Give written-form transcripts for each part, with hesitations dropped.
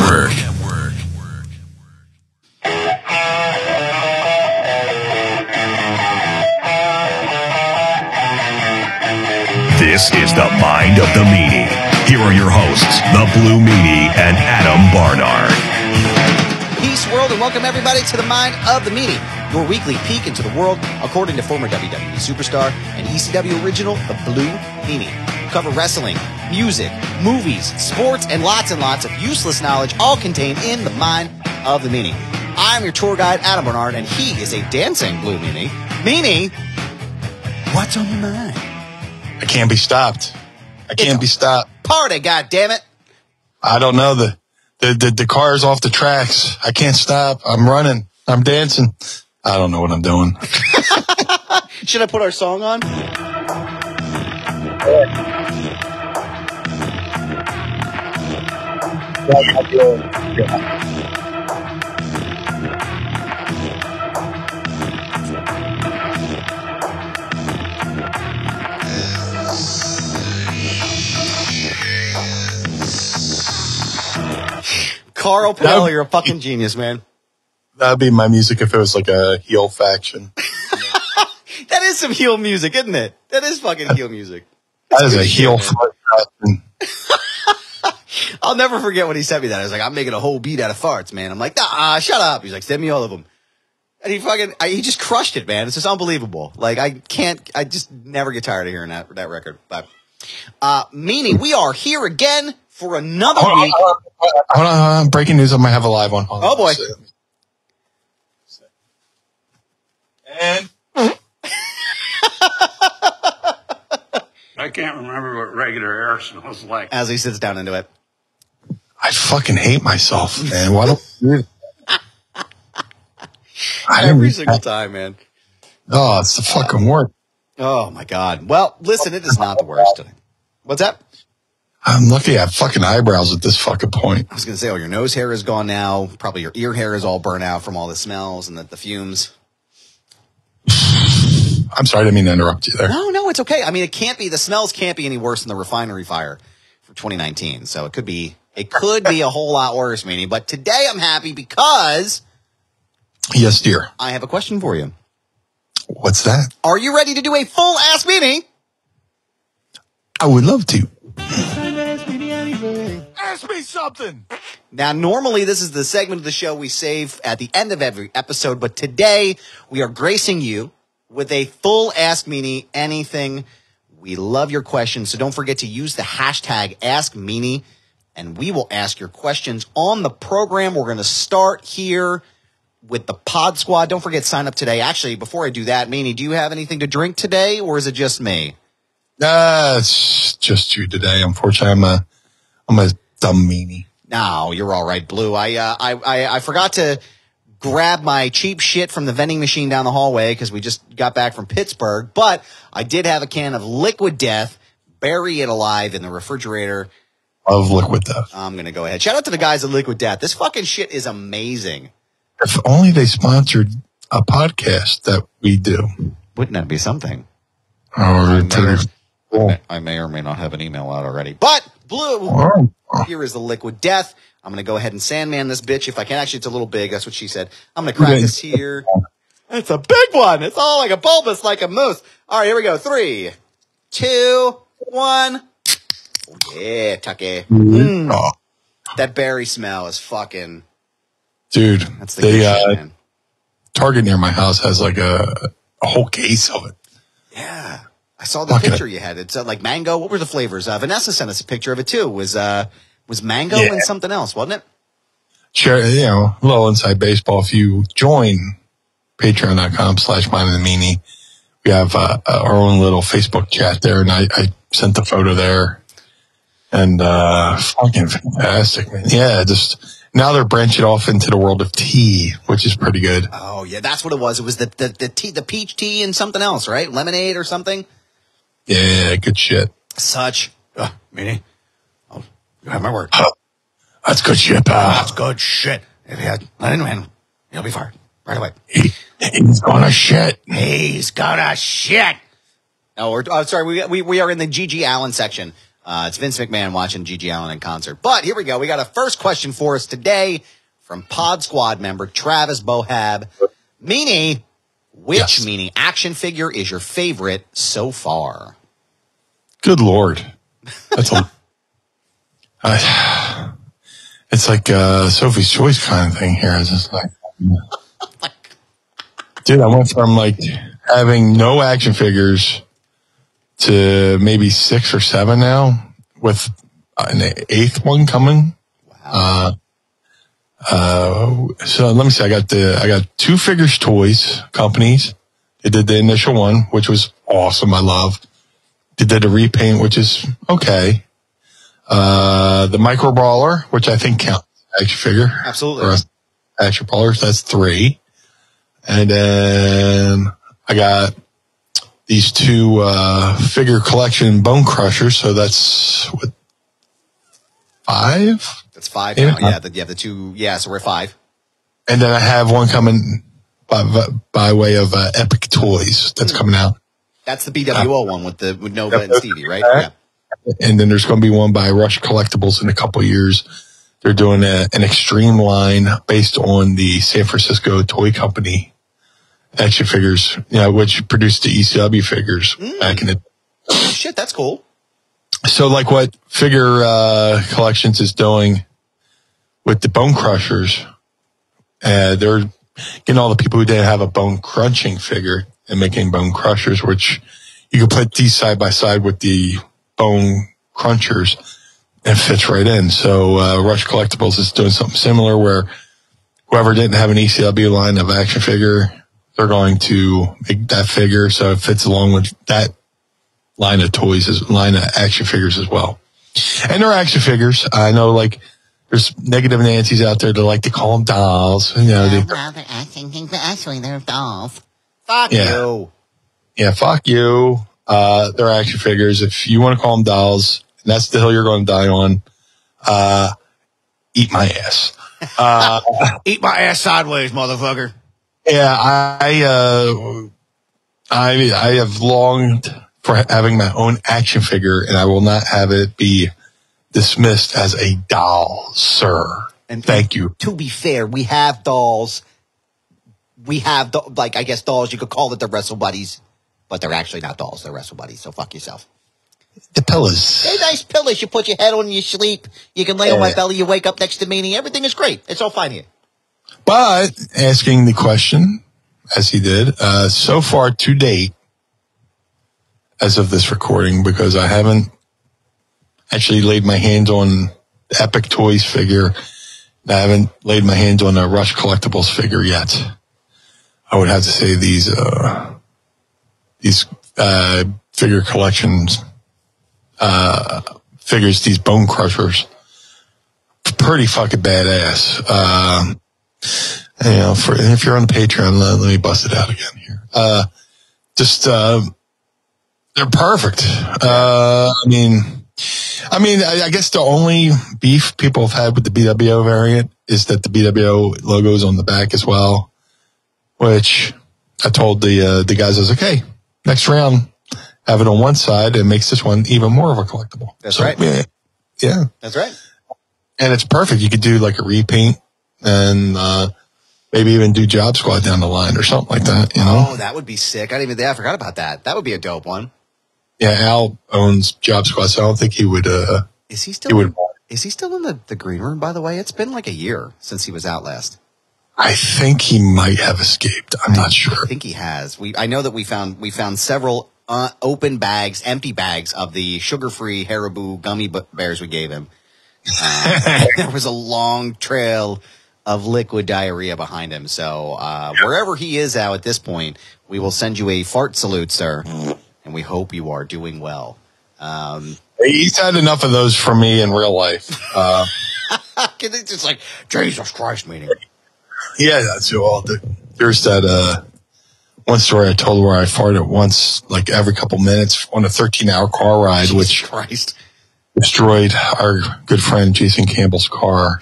Network. This is the Mind of the Meanie. Here are your hosts, the Blue Meanie and Adam Barnard. Peace, world, and welcome everybody to the Mind of the Meanie, your weekly peek into the world according to former WWE superstar and ECW original, the Blue Meanie. We cover wrestling, music, movies, sports, and lots of useless knowledge, all contained in the Mind of the Meanie. I'm your tour guide, Adam Barnard, and he is a dancing Blue Meanie. Meanie, what's on your mind? I can't be stopped. I can't be stopped. Party, goddammit. I don't know. The car's off the tracks. I can't stop. I'm running. I'm dancing. I don't know what I'm doing. Should I put our song on? Carl Pell, you're a fucking genius, man. That'd be my music if it was like a heel faction. That is some heel music, isn't it? That is fucking heel music. That is a heel faction. I'll never forget when he sent me that. I was like, I'm making a whole beat out of farts, man. I'm like, nah, shut up. He's like, send me all of them. And he just crushed it, man. It's just unbelievable. Like, I just never get tired of hearing that record. But, Meanie, we are here again for another week. Hold on. Breaking news. I might have a live one. Oh, boy. And I can't remember what regular air smells like. As he sits down into it. I fucking hate myself, man. Why don't you? Every single time, man. Oh, it's the fucking worst. Oh, my God. Well, listen, it is not the worst today. What's that? I'm lucky I have fucking eyebrows at this fucking point. I was going to say, your nose hair is gone now. Probably your ear hair is all burnt out from all the smells and the fumes. I'm sorry, I didn't mean to interrupt you there. No, it's okay. I mean, the smells can't be any worse than the refinery fire for 2019. So it could be a whole lot worse, Meanie. But today I'm happy because... Yes, dear. I have a question for you. What's that? Are you ready to do a full Ask Meanie? I would love to. Ask me something. Now, normally this is the segment of the show we save at the end of every episode, but today we are gracing you with a full Ask Meanie anything. We love your questions, so don't forget to use the hashtag AskMeanie, and we will ask your questions on the program. We're going to start here with the Pod Squad. Don't forget, sign up today. Actually, before I do that, Meanie, do you have anything to drink today, or is it just me? It's just you today. Unfortunately, I'm a dumb meanie. No, you're all right, Blue. I forgot to grab my cheap shit from the vending machine down the hallway because we just got back from Pittsburgh, but I did have a can of Liquid Death, bury it alive in the refrigerator. Of Liquid Death. I'm going to go ahead. Shout out to the guys at Liquid Death. This fucking shit is amazing. If only they sponsored a podcast that we do. Wouldn't that be something? Or I may or may not have an email out already. But, Blue, here is the Liquid Death. I'm going to go ahead and Sandman this bitch if I can. Actually, it's a little big. That's what she said. I'm going to crack this here. It's a big one. It's all like a bulbous, like a moose. All right, here we go. 3, 2, 1. Oh, yeah, Tucky. That berry smell is fucking... Dude, that's the good shit, man. Target near my house has like a whole case of it. Yeah. I saw the picture you had. It's like mango. What were the flavors? Vanessa sent us a picture of it too. Was mango and something else, wasn't it? Sure. A little inside baseball. If you join patreon.com/mindofthemeanie, we have our own little Facebook chat there, and I sent the photo there, and fucking fantastic, man. Yeah, just now they're branching off into the world of tea, which is pretty good. Oh yeah, that's what it was. It was the tea, the peach tea, and something else, right? Lemonade or something. Yeah, good shit. Meanie. Oh, you have my word. That's good shit, pal. That's good shit. If you had let him in, he'll be fired right away. He's gonna shit. He's gonna shit. Oh, sorry. We are in the G.G. Allen section. It's Vince McMahon watching Gigi Allen in concert. But here we go. We got a first question for us today from Pod Squad member Travis Bohab. Meanie, which Meanie action figure is your favorite so far? Good Lord. That's it's like Sophie's Choice kind of thing here. It's just like, dude, I went from like having no action figures to maybe 6 or 7 now, with an 8th one coming. Wow. So let me see. I got 2 Figures Toys companies. They did the initial one, which was awesome. I love. They did a repaint, which is okay. The Micro Brawler, which I think counts as action figure. Absolutely. Action Brawlers, that's 3. And then I got these 2 figure collection Bone Crushers, so that's what, 5? That's 5 now. Yeah, the 2. Yeah, so we're 5. And then I have one coming by way of Epic Toys that's coming out. That's the BWO one with Nova and Stevie, right? Yeah. And then there's going to be one by Rush Collectibles in a couple of years. They're doing an extreme line based on the San Francisco Toy Company action figures, which produced the ECW figures back in the. Oh, shit, that's cool. So, like what Figure Collections is doing with the Bone Crushers, they're getting all the people who didn't have a bone crunching figure and making Bone Crushers, which you can put these side by side with the Bone Crunchers and it fits right in. So Rush Collectibles is doing something similar where whoever didn't have an ECW line of action figure, they're going to make that figure so it fits along with that line of toys, line of action figures as well. And they're action figures. I know, like, there's negative Nancy's out there that like to call them dolls. They're acting things, but actually they're dolls. Fuck you. Yeah, fuck you. They're action figures. If you want to call them dolls, and that's the hill you're going to die on, eat my ass. Eat my ass sideways, motherfucker. Yeah, I have longed for having my own action figure, and I will not have it be dismissed as a doll, sir. And thank you. To be fair, we have dolls. We have, I guess dolls, you could call it the Wrestle Buddies, but they're actually not dolls. They're Wrestle Buddies, so fuck yourself. The pillows. They're nice pillows. You put your head on and you sleep. You can lay on my belly. You wake up next to Meanie. Everything is great. It's all fine here. But asking the question, as he did, so far to date, as of this recording, because I haven't actually laid my hands on the Epic Toys figure, and I haven't laid my hands on a Rush Collectibles figure yet. I would have to say these figure collections figures, these Bone Crushers, pretty fucking badass. If you're on the Patreon, let me bust it out again here. They're perfect. I guess the only beef people have had with the BWO variant is that the BWO logo is on the back as well, which I told the guys, I was like, hey, next round, have it on one side. It makes this one even more of a collectible. That's right. Yeah. That's right. And it's perfect. You could do like a repaint and maybe even do Job Squad down the line or something like that, Oh, that would be sick. I forgot about that. That would be a dope one. Yeah, Al owns Job Squad, so I don't think he would. Is he still in the green room, by the way? It's been like a year since he was out last. I think he might have escaped. I'm not sure. I think he has. I know that we found several open bags, empty bags of the sugar-free Haribo gummy bears we gave him. There was a long trail of liquid diarrhea behind him. So wherever he is out at this point, we will send you a fart salute, sir. And we hope you are doing well. He's had enough of those from me in real life. It's just like, Jesus Christ, Meanie. Yeah, that's all. There's that one story I told where I farted once, like every couple minutes on a 13-hour car ride, which destroyed our good friend Jason Campbell's car.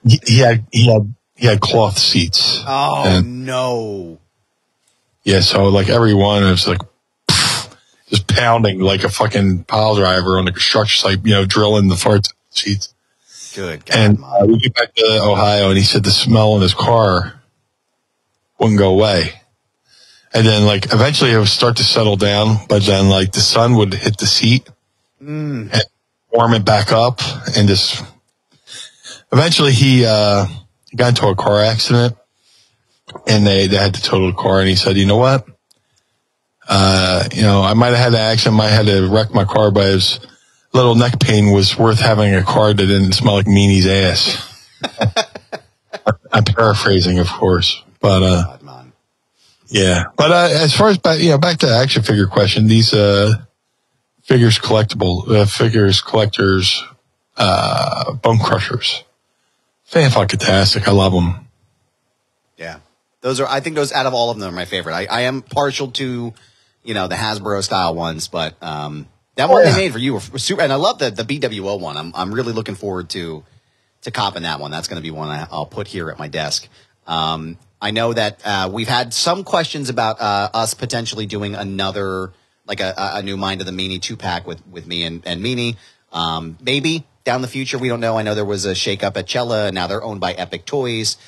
He had cloth seats. Oh, no. Yeah, so like every one, it was like, just pounding like a fucking pile driver on the construction site, drilling the farts sheets. Good God, And Mom. we get back to Ohio, and he said the smell in his car wouldn't go away. And then, like, eventually it would start to settle down, but then, like, the sun would hit the seat and warm it back up. And just eventually he got into a car accident, and they had to total the car. And he said, you know what? I might have had an accident, might have had to wreck my car, but his little neck pain was worth having a car that didn't smell like Meanie's ass. I'm paraphrasing, of course, but God, Mom. yeah. But as far as back to the action figure question, these figures collectors, bone crushers, fan-fucking-tastic. I love them. Yeah. I think those out of all of them are my favorite. I am partial to, the Hasbro style ones, but that one they made for you was super. And I love the BWO one. I'm really looking forward to copping that one. That's going to be one I'll put here at my desk. I know that we've had some questions about us potentially doing another, like a new Mind of the Meanie 2-pack with me and Meanie. Maybe down the future, we don't know. I know there was a shakeup at Cella, and now they're owned by Epic Toys.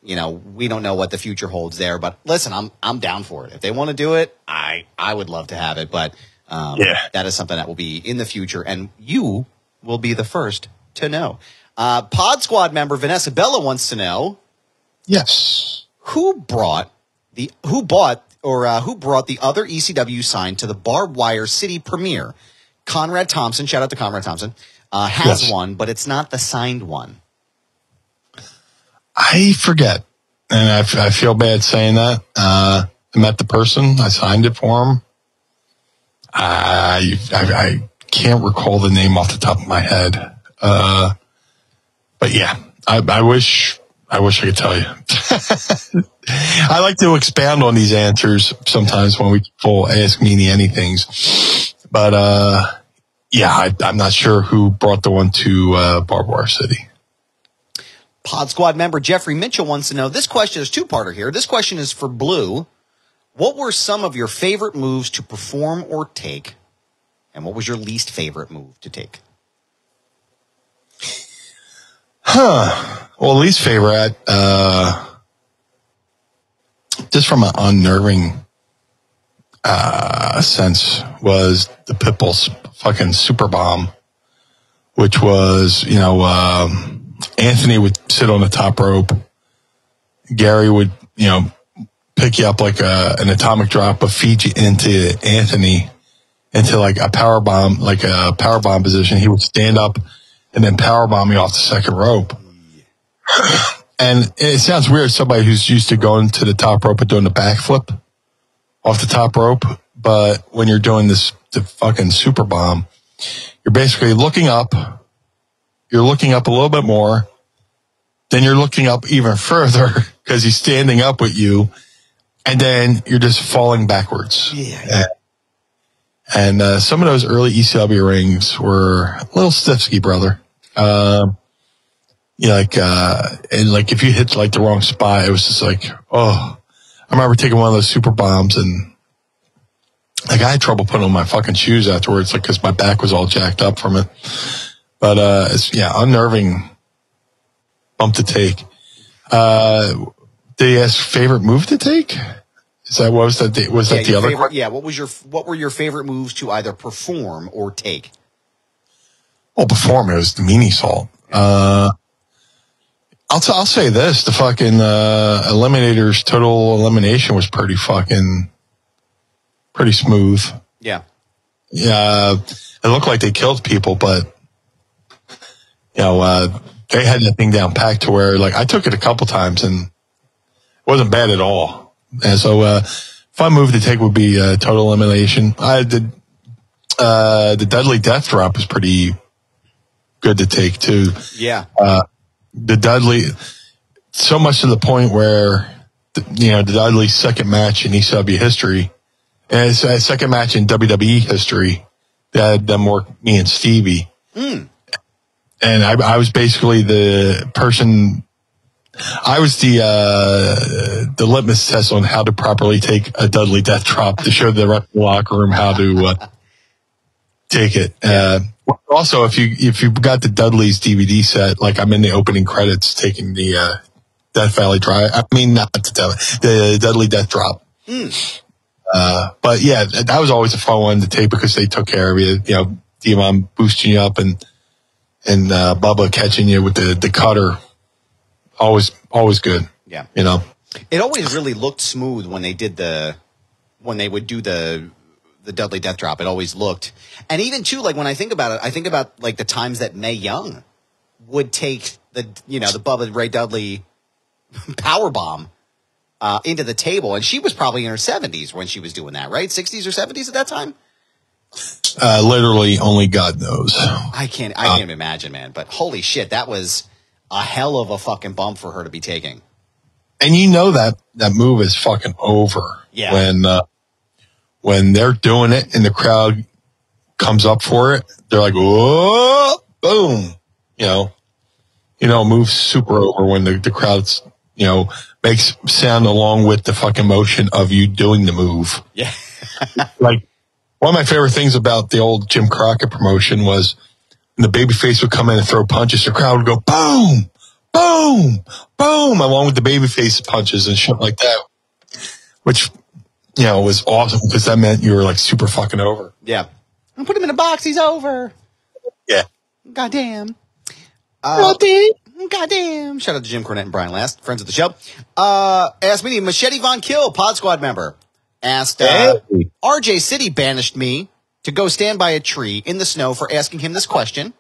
We don't know what the future holds there. But listen, I'm down for it. If they want to do it, I would love to have it. But that is something that will be in the future, and you will be the first to know. Pod Squad member Vanessa Bella wants to know, Yes. who brought the other ECW sign to the Barbed Wire City premiere? Conrad Thompson, shout out to Conrad Thompson, has one, but it's not the signed one. I forget, and I feel bad saying that. I met the person. I signed it for him. I can't recall the name off the top of my head. But yeah, I wish I could tell you. I like to expound on these answers sometimes when people ask Meanie anythings. But I'm not sure who brought the one to Barbed Wire City. Pod Squad member Jeffrey Mitchell wants to know, this question is two-parter here. This question is for Blue. What were some of your favorite moves to perform or take? And what was your least favorite move to take? Well, least favorite, just from an unnerving sense, was the Pitbull's fucking super bomb, which was, Anthony would sit on the top rope. Gary would, pick you up like an atomic drop, but feed you into Anthony into like a power bomb position. He would stand up and then power bomb you off the second rope. And it sounds weird, somebody who's used to going to the top rope and doing the backflip off the top rope. But when you're doing the fucking super bomb, you're basically looking up. You're looking up a little bit more. Then you're looking up even further because he's standing up with you. And then you're just falling backwards. Yeah. And some of those early ECW rings were a little stiffsky, brother. And if you hit like the wrong spot, it was just like, oh. I remember taking one of those super bombs, and like I had trouble putting on my fucking shoes afterwards, like because my back was all jacked up from it. But unnerving bump to take. Did he ask favorite move to take? Is that what was that? Was that the other? Yeah. What were your favorite moves to either perform or take? Well, perform, it was the meaniesault. I'll say this: the fucking Eliminator's total elimination was pretty smooth. Yeah. Yeah, it looked like they killed people, but they had that thing down packed to where, like, I took it a couple times and it wasn't bad at all. And so, fun move to take would be total elimination. The Dudley Death Drop was pretty good to take too. Yeah. The Dudley, so much to the point where, the Dudley's second match in ECW history, and it's a second match in WWE history, they had them work me and Stevie. And I was basically the person I was the litmus test on how to properly take a Dudley death drop to show the rest of the locker room how to take it. Also, if you got the Dudley's DVD set, like I'm in the opening credits taking the Death Valley Drive. I mean, not the Dudley death drop. But yeah, that was always a fun one to take because they took care of you. You know, D-Mom boosting you up and Bubba catching you with the cutter. Always good. Yeah. You know, it always really looked smooth when they would do the Dudley death drop. It always looked, and even too, like when I think about it, I think about like the times that Mae Young would take the Bubba Ray Dudley power bomb into the table, and she was probably in her 70s when she was doing that, right? 60s or 70s at that time. Literally, only God knows. I can't imagine, man. But holy shit, that was a hell of a fucking bump for her to be taking. And you know that move is fucking over. Yeah. When they're doing it and the crowd comes up for it, they're like, whoa, boom. You know, moves super over when the crowd's, makes sound along with the fucking motion of you doing the move. Yeah. Like, one of my favorite things about the old Jim Crockett promotion was when the babyface would come in and throw punches, the crowd would go boom, boom, boom, along with the babyface punches and shit like that, which, was awesome because that meant you were like super fucking over. Yeah. I'll put him in a box. He's over. Yeah. Goddamn. Goddamn. Shout out to Jim Cornette and Brian Last, friends of the show. Asked me, Machete Von Kill, Pod Squad member, asked, RJ City banished me to go stand by a tree in the snow for asking him this question.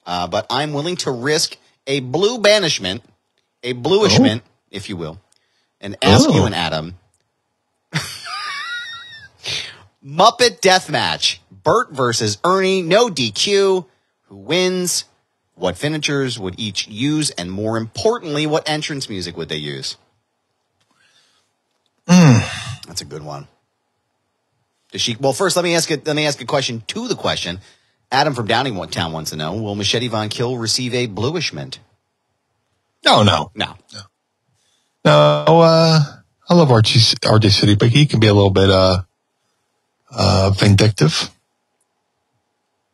But I'm willing to risk a blue banishment, a bluishment, if you will, and ask you and Adam. Muppet Deathmatch. Bert versus Ernie. No DQ. Who wins? What finishers would each use? And more importantly, what entrance music would they use? That's a good one. Well, first, let me ask a question to the question. Adam from Downingtown wants to know, will Machete Von Kill receive a bluishment? No. I love RJ City, but he can be a little bit vindictive.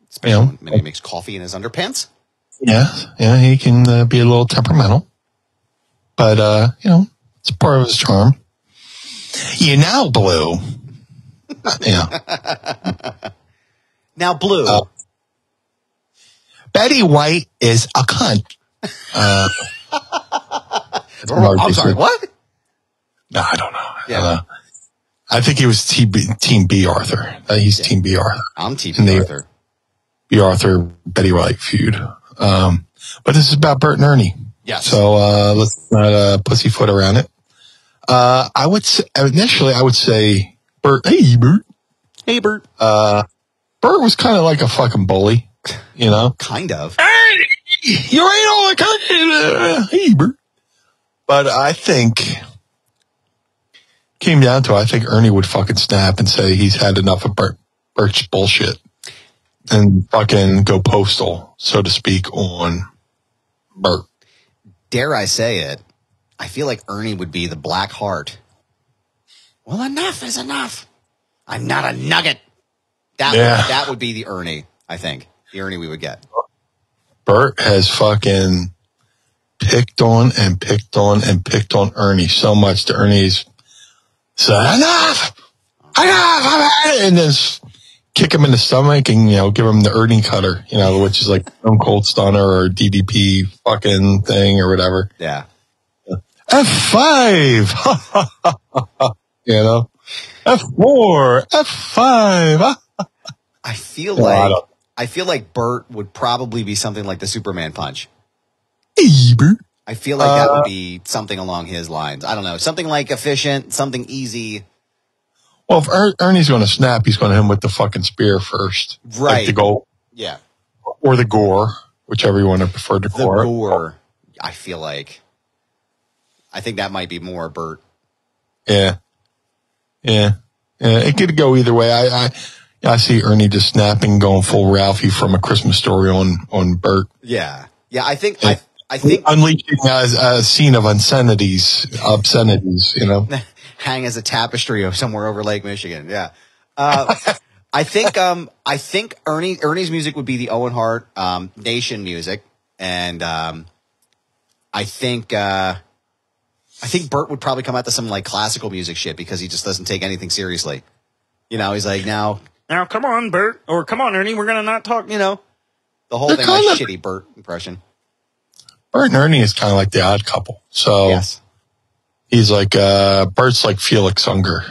Especially when he makes coffee in his underpants. Yeah, he can be a little temperamental. But, it's part of his charm. Blue. Yeah. Now, Blue. Betty White is a cunt. I'm sorry, what? No, I don't know. Yeah. I think he was Team B Arthur. He's Team B Arthur. I'm Team B Arthur. B Arthur, Betty White feud. But this is about Bert and Ernie. Yes. So let's not pussyfoot around it. I would say Bert. Hey, Bert. Hey, Bert. Bert was kind of like a fucking bully, Kind of. Hey, you ain't all the hey, Bert. But I think came down to I think Ernie would fucking snap and say he's had enough of Bert's bullshit and fucking go postal, so to speak, on Bert. Dare I say it? I feel like Ernie would be the black heart. Well, enough is enough. I'm not a nugget. That would be the Ernie, I think. The Ernie we would get. Bert has fucking picked on Ernie so much that Ernie's said, enough! And then kick him in the stomach and, give him the Ernie cutter, which is like Stone Cold Stunner or DDP fucking thing or whatever. Yeah. F5! F4, F5. I feel like Bert would probably be something like the Superman punch. Hey, Bert. I feel like that would be something along his lines. I don't know. Something like efficient, something easy. Well, if Ernie's going to snap, he's going to hit him with the fucking spear first. Right. Like the goal. Yeah. Or the gore, whichever you want to prefer to call it. The gore, I feel like. I think that might be more Bert. Yeah. It could go either way. I see Ernie just snapping, going full Ralphie from A Christmas Story on Bert. Yeah. I think I think unleashing a scene of obscenities, you know, hang as a tapestry of somewhere over Lake Michigan. Yeah. I think Ernie's music would be the Owen Hart, Nation music. And, I think Bert would probably come out to some like classical music shit because he just doesn't take anything seriously. You know, he's like, now come on, Bert, or come on, Ernie, we're going to not talk, you know, the whole thing, my shitty Bert impression. Bert and Ernie is kind of like the odd couple. So yes, he's like, Bert's like Felix Unger.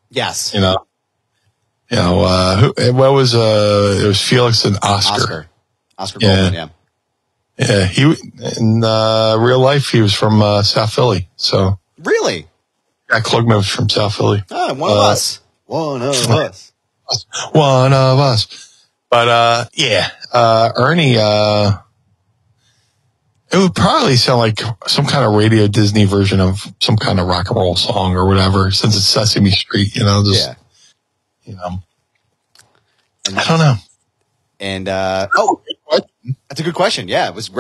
Yes. You know, it was Felix and Oscar Goldman, yeah. Yeah, he in real life he was from South Philly. So really, Jack Klugman was from South Philly. Oh, one of us. One of us. One of us. But Ernie. It would probably sound like some kind of Radio Disney version of some kind of rock and roll song or whatever. Since it's Sesame Street, you know, just you know. I don't know. And that's a good question. Yeah, it was.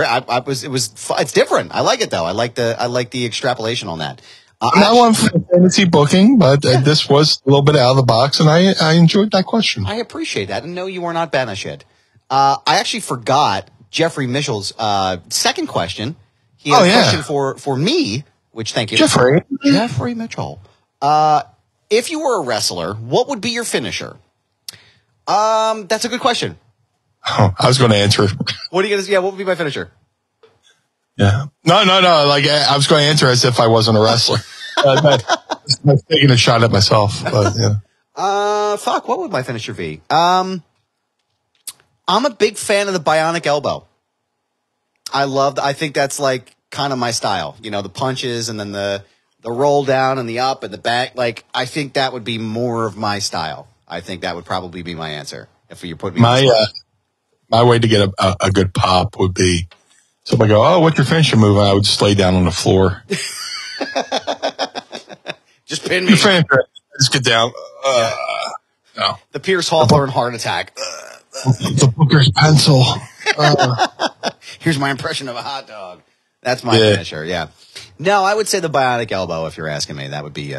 It's different. I like it though. I like the extrapolation on that. Not one for fantasy booking, but this was a little bit out of the box, and I enjoyed that question. I appreciate that, and no, you are not banished. I actually forgot Jeffrey Mitchell's second question. He had a question for me, which thank you, Jeffrey Mitchell. If you were a wrestler, what would be your finisher? That's a good question. Oh, I was going to answer. What are you going to? Yeah, what would be my finisher? Yeah, no. Like I was going to answer as if I wasn't a wrestler. I'm taking a shot at myself. But, yeah. Fuck. What would my finisher be? I'm a big fan of the bionic elbow. I think that's like kind of my style. You know, the punches and then the roll down and the up and the back. Like, I think that would be more of my style. I think that would probably be my answer if you put me. My way to get a good pop would be somebody go, "Oh, what's your finisher move?" And I would just lay down on the floor. Just pin me. Just get down. No. The Pierce Hawthorne heart attack. The Booker's pencil. Here's my impression of a hot dog. That's my finisher. Yeah. No, I would say the bionic elbow. If you're asking me, that would be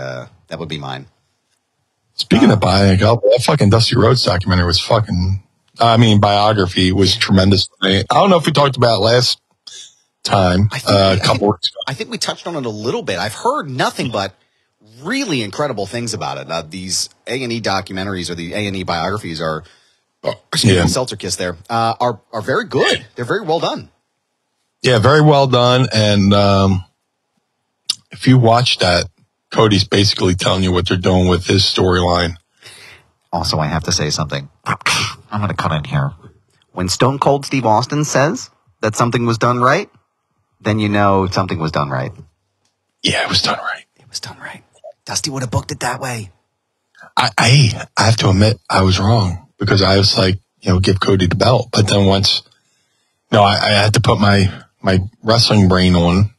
mine. Speaking of bionic elbow, that fucking Dusty Rhodes documentary was biography was tremendous. I don't know if we talked about it last time, a couple weeks ago. I think we touched on it a little bit. I've heard nothing but really incredible things about it. These A&E documentaries or the A&E biographies are, Seltzer Kiss there, are very good. They're very well done. Yeah, very well done. And if you watch that, Cody's basically telling you what they're doing with his storyline. Also, I have to say something. I'm going to cut in here. When Stone Cold Steve Austin says that something was done right, then you know something was done right. Yeah, it was done right. It was done right. Dusty would have booked it that way. I have to admit I was wrong because I was like, give Cody the belt. But then I had to put my wrestling brain on.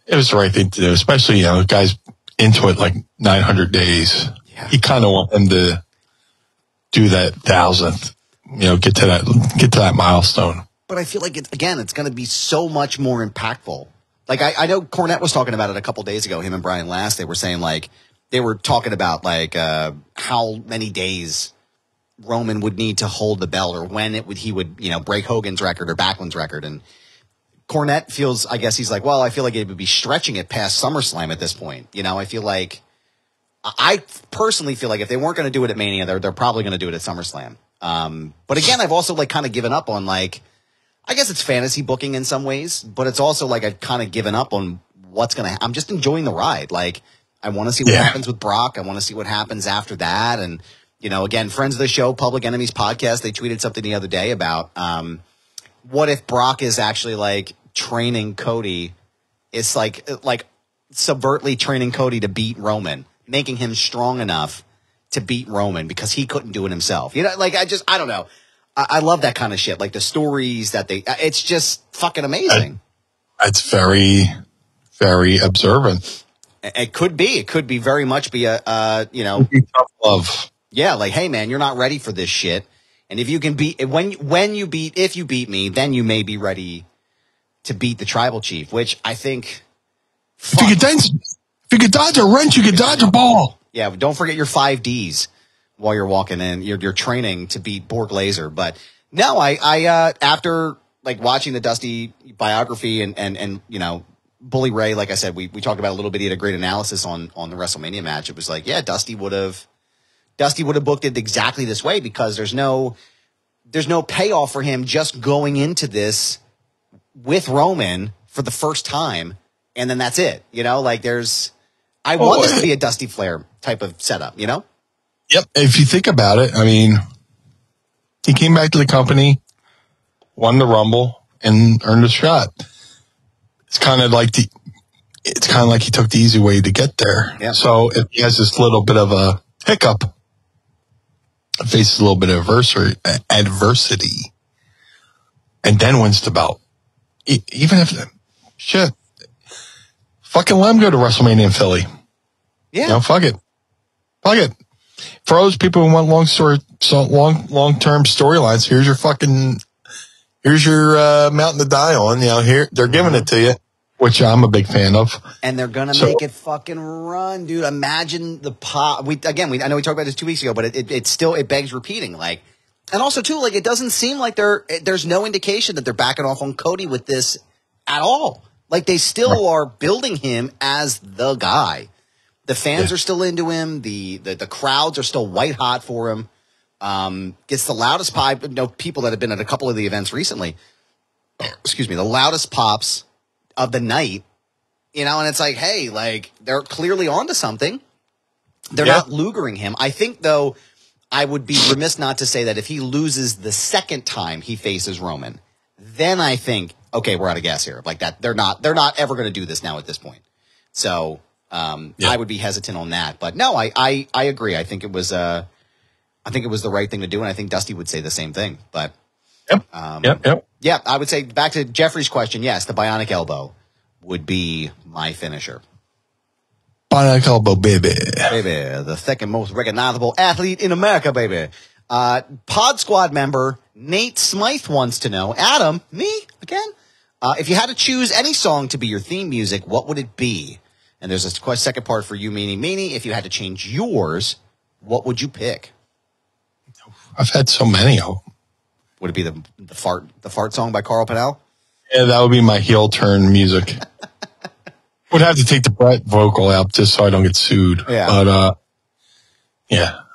It was the right thing to do, especially, guys into it like 900 days. Yeah. You kind of want them to do that 1,000th, get to that milestone. But I feel like it's going to be so much more impactful. Like I know Cornette was talking about it a couple days ago. Him and Brian Last, they were saying they were talking about how many days Roman would need to hold the belt or when he would break Hogan's record or Backlund's record. And Cornette feels, I guess he's like, well, I feel like it would be stretching it past SummerSlam at this point. I personally feel like if they weren't going to do it at Mania, they're probably going to do it at SummerSlam. But again, I've also kind of given up on I guess it's fantasy booking in some ways, but it's also I've kind of given up on what's going to I'm just enjoying the ride. I want to see what happens with Brock. I want to see what happens after that. And, again, friends of the show, Public Enemies podcast, they tweeted something the other day about what if Brock is actually training Cody. It's like subvertly training Cody to beat Roman, making him strong enough to beat Roman because he couldn't do it himself. I don't know. I love that kind of shit. The stories that it's just fucking amazing. It's very, very observant. It could be very much be a tough love. Yeah. Hey man, you're not ready for this shit. And if you can beat, if you beat me, then you may be ready to beat the tribal chief, which I think. If you could dodge a wrench, you could dodge a ball. Yeah, but don't forget your 5Ds while you're walking in. You're training to beat Borg Laser. But no, I after like watching the Dusty biography and you know, Bully Ray, like I said, we talked about it a little bit. He had a great analysis on the WrestleMania match. It was like, yeah, Dusty would have booked it exactly this way because there's no payoff for him just going into this with Roman for the first time, and then that's it. You know, like I want this to be a Dusty Flair type of setup, you know? Yep. If you think about it, I mean, he came back to the company, won the Rumble, and earned a shot. It's kind of like he took the easy way to get there. Yeah. So if he has this little bit of a hiccup, faces a little bit of adversity, and then wins the belt. Even if fucking let him go to WrestleMania in Philly. Yeah. You know, fuck it. For those people who want long-term storylines, here's your mountain to die on. You know, here they're giving it to you, which I'm a big fan of. And they're gonna make it fucking run, dude. Imagine the pop. I know we talked about this 2 weeks ago, but it still begs repeating. Like, and also too, like, it doesn't seem like there's no indication that they're backing off on Cody with this at all. Like, they still are building him as the guy. The fans are still into him. The crowds are still white hot for him. Gets the loudest pop. You know, people that have been at a couple of the events recently. Excuse me, the loudest pops of the night. You know, and it's like, hey, like, they're clearly onto something. They're not lugering him. I think, though, I would be remiss not to say that if he loses the second time he faces Roman, then I think, okay, we're out of gas here. Like that, they're not ever going to do this now at this point. So I would be hesitant on that. But no, I agree. I think it was the right thing to do, and I think Dusty would say the same thing. But yeah, I would say back to Jeffrey's question. Yes, the bionic elbow would be my finisher. Bionic elbow, baby. Baby, the second most recognizable athlete in America, baby. Pod Squad member Nate Smythe wants to know, Adam, me again? If you had to choose any song to be your theme music, what would it be? And there's a second part for you, Meanie. If you had to change yours, what would you pick? I've had so many of them. Would it be the fart song by Carl Pinnell? Yeah, that would be my heel turn music. Would have to take the Brett vocal out just so I don't get sued. Yeah.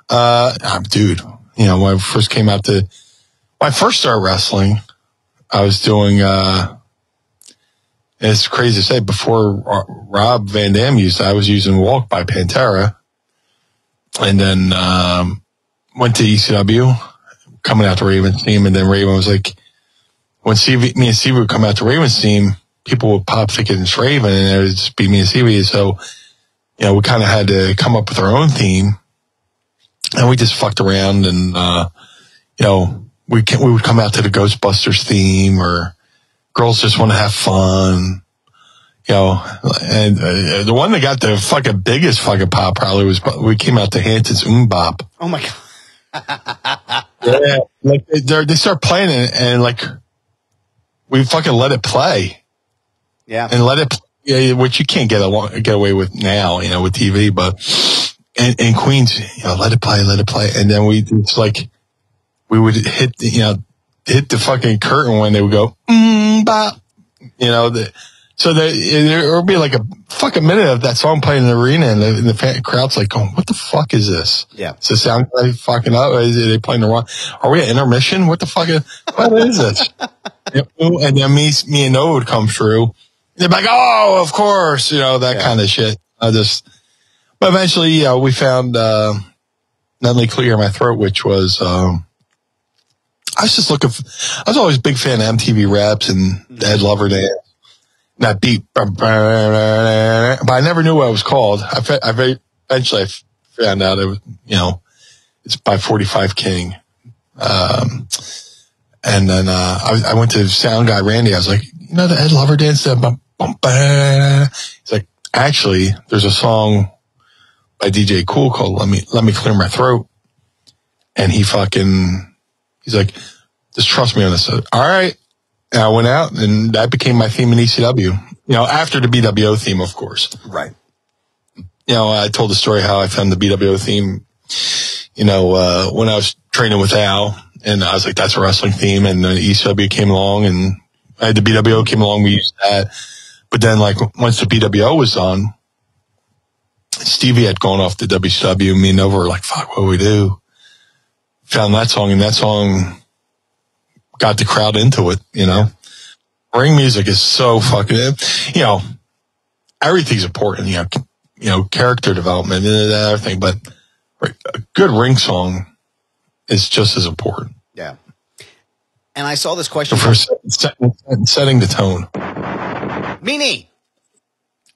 But dude, you know, when I first started wrestling, I was doing it's crazy to say, before Rob Van Dam used it, I was using Walk by Pantera, and then went to ECW, coming out to Raven's theme, and then Raven was like, when me and Stevie would come out to Raven's theme, people would pop thinking it's Raven, and it would just be me and Stevie. So, you know, we kind of had to come up with our own theme, and we just fucked around, and you know, we would come out to the Ghostbusters theme, or Girls Just Want to Have Fun, you know. And the one that got the fucking biggest fucking pop probably was, we came out to Hanson's Bop. Oh my god. Yeah, like they start playing it, and like we fucking let it play. Yeah, and let it, which you can't get away with now, you know, with TV. But and Queens, you know, let it play, and then we would hit the fucking curtain when they would go bop, you know. So there would be like a fucking minute of that song playing in the arena, and the crowd's like going, "What the fuck is this?" Yeah. Does it sound like fucking up? Are they playing the wrong? Are we at intermission? What the fuck what is this? And then me and Noah would come through. They'd be like, "Oh, of course," you know, that kind of shit. But eventually, we found Nothing Clear in My Throat, which was, I was always a big fan of MTV Raps and Ed Lover Dance. That beat, but I never knew what it was called. Eventually I found out it was, you know, it's by 45 King. And then, I went to sound guy Randy. I was like, you know, the Ed Lover Dance, he's like, actually, there's a song by DJ Cool called Let Me Clear My Throat. And he's like, just trust me on this. All right. And I went out, and that became my theme in ECW. After the BWO theme, of course. Right. I told the story how I found the BWO theme, when I was training with Al, and I was like, that's a wrestling theme. And the ECW came along, and the BWO came along, we used that. But then, once the BWO was on, Stevie had gone off to WCW. Me and Nova were like, fuck, what do we do? Found that song, and that song got the crowd into it, Ring music is so fucking, everything's important, character development and everything, but a good ring song is just as important. Yeah. And I saw this question. For setting the tone. Meanie.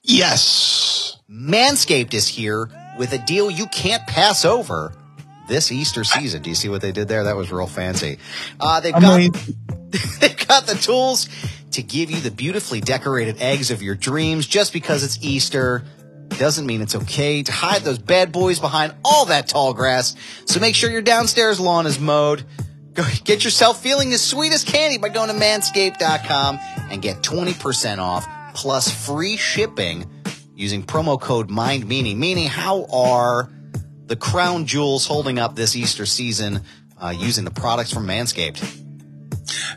Yes. Manscaped is here with a deal you can't pass over this Easter season. Do you see what they did there? That was real fancy. They've got the tools to give you the beautifully decorated eggs of your dreams. Just because it's Easter doesn't mean it's okay to hide those bad boys behind all that tall grass. So make sure your downstairs lawn is mowed. Go get yourself feeling as sweet as candy by going to manscaped.com and get 20% off plus free shipping using promo code MindMeanie. Meanie, how are the crown jewels holding up this Easter season using the products from Manscaped?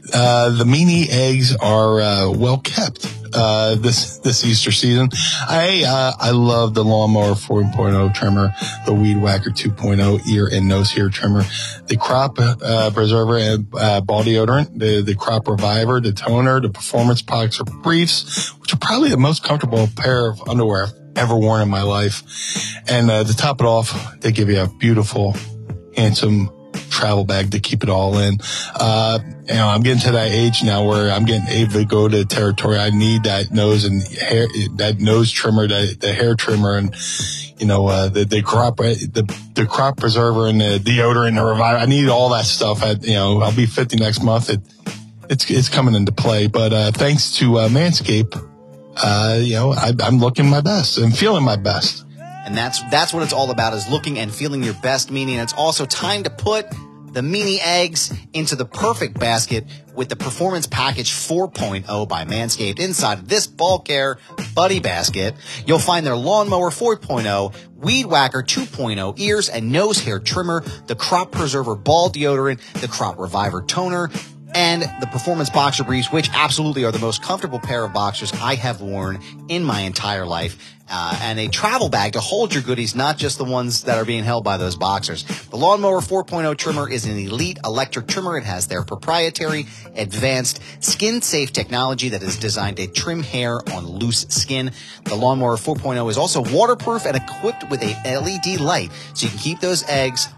The Meanie eggs are well kept this Easter season. I love the Lawnmower 4.0 trimmer, the Weed Whacker 2.0 ear and nose hair trimmer, the Crop Preserver and Ball Deodorant, the Crop Reviver, the Toner, the Performance Boxer Briefs, which are probably the most comfortable pair of underwear I've ever worn in my life. And to top it off, they give you a beautiful, handsome travel bag to keep it all in. I'm getting to that age now where I'm getting able to go to territory. I need that nose and hair, that nose trimmer, the hair trimmer, and the crop preserver and the deodorant and the reviver. I need all that stuff. I'll be 50 next month. It's coming into play. But thanks to Manscaped, I'm looking my best and feeling my best. And that's what it's all about, is looking and feeling your best, Meanie. And it's also time to put the Meanie eggs into the perfect basket with the Performance Package 4.0 by Manscaped. Inside of this ball care buddy basket, you'll find their Lawnmower 4.0, Weed Whacker 2.0 ears and nose hair trimmer, the Crop Preserver Ball Deodorant, the Crop Reviver Toner, and the Performance Boxer Briefs, which absolutely are the most comfortable pair of boxers I have worn in my entire life. And a travel bag to hold your goodies, not just the ones that are being held by those boxers. The Lawnmower 4.0 trimmer is an elite electric trimmer. It has their proprietary advanced skin-safe technology that is designed to trim hair on loose skin. The Lawnmower 4.0 is also waterproof and equipped with a LED light, so you can keep those eyes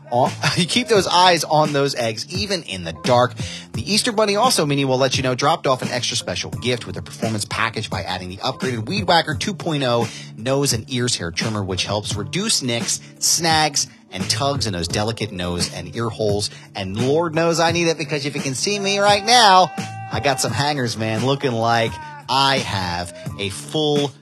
on those eggs even in the dark. The Easter Bunny also, Meanie, will let you know, dropped off an extra special gift with a performance package by adding the upgraded Weed Whacker 2.0 nose and ears hair trimmer, which helps reduce nicks, snags, and tugs in those delicate nose and ear holes. And Lord knows I need it, because if you can see me right now, I got some hangers, man, looking like I have a full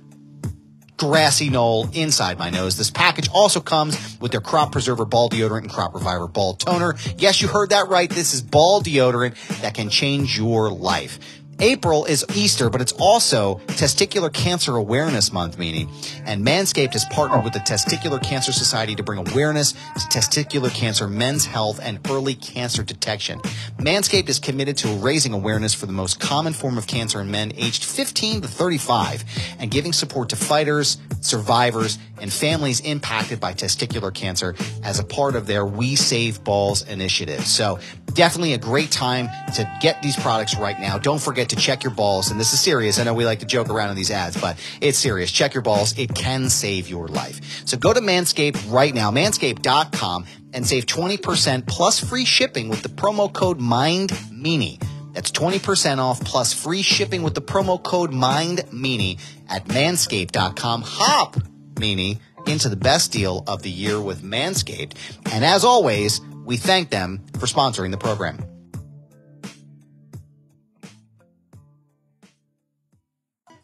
grassy knoll inside my nose. This package also comes with their Crop Preserver Ball Deodorant and Crop Reviver Ball Toner. Yes, you heard that right. This is ball deodorant that can change your life. April is Easter, but it's also Testicular Cancer Awareness Month, Meanie. And Manscaped has partnered with the Testicular Cancer Society to bring awareness to testicular cancer, men's health, and early cancer detection. Manscaped is committed to raising awareness for the most common form of cancer in men aged 15 to 35 and giving support to fighters, survivors, and families impacted by testicular cancer as a part of their We Save Balls initiative. So definitely a great time to get these products right now. Don't forget to check your balls. And this is serious. I know we like to joke around in these ads, but it's serious. Check your balls. It can save your life. So go to Manscaped right now, manscaped.com, and save 20% plus free shipping with the promo code MindMeanie. That's 20% off plus free shipping with the promo code MindMeanie at manscaped.com. Hop, Meanie, into the best deal of the year with Manscaped. And as always, we thank them for sponsoring the program.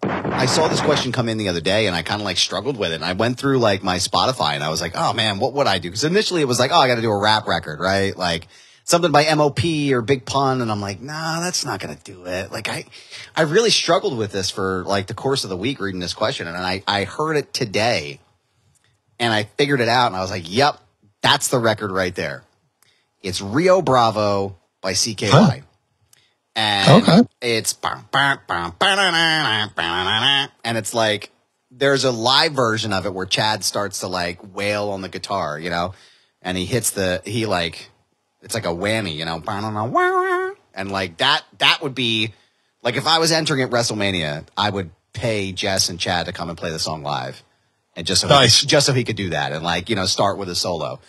I saw this question come in the other day, and I kind of struggled with it. And I went through my Spotify, and I was like, oh man, what would I do? Because initially it was I got to do a rap record, right? something by MOP or Big Pun, and I'm like, nah, that's not going to do it. Like, I really struggled with this for like the course of the week reading this question, and I heard it today, and I figured it out, and I was like, yep, that's the record right there. It's Rio Bravo by CKY. Huh. And it's and it's like there's a live version of it where Chad starts to like wail on the guitar, you know, and he hits it's like a whammy, you know, and like that would be like if I was entering at WrestleMania, I would pay Jess and Chad to come and play the song live, and just so he could do that and like, you know, start with a solo.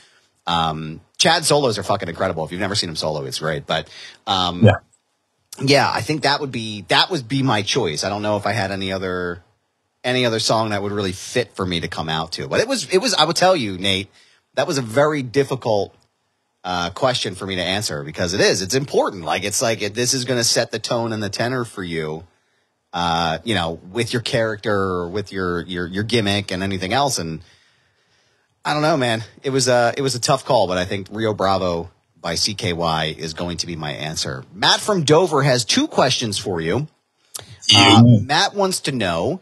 Chad's solos are fucking incredible. If you've never seen him solo, it's great. But yeah, I think that would be my choice. I don't know if I had any other song that would really fit for me to come out to. But it was I would tell you, Nate, that was a very difficult question for me to answer because it's important. Like this is going to set the tone and the tenor for you, you know, with your character or with your gimmick and anything else. And I don't know, man. It was a tough call, but I think Rio Bravo by CKY is going to be my answer. Matt from Dover has 2 questions for you. Matt wants to know,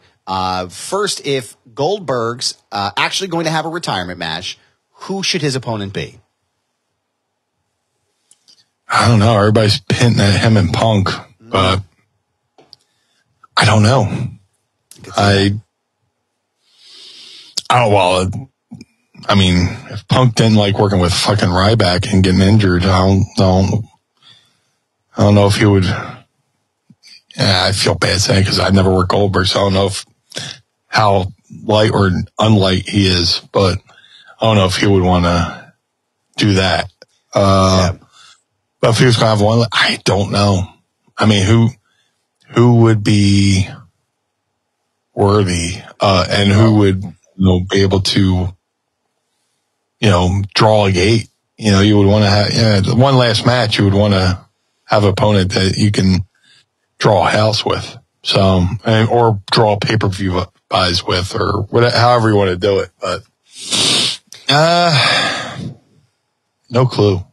first, if Goldberg's actually going to have a retirement match, who should his opponent be? I don't know. Everybody's hinting at him and Punk, but I don't know. I mean, if Punk didn't like working with fucking Ryback and getting injured, I don't know if he would. Yeah, I feel bad saying because I've never worked Goldberg, so I don't know how light or unlight he is, but I don't know if he would want to do that. But if he was going to have one, I don't know. I mean, who would be worthy, and who would, you know, be able to, you know, draw a gate. You know, you would want to have, one last match, you would want to have an opponent that you can draw a house with. So, or draw pay-per-view buys with, or whatever, however you want to do it. But, no clue.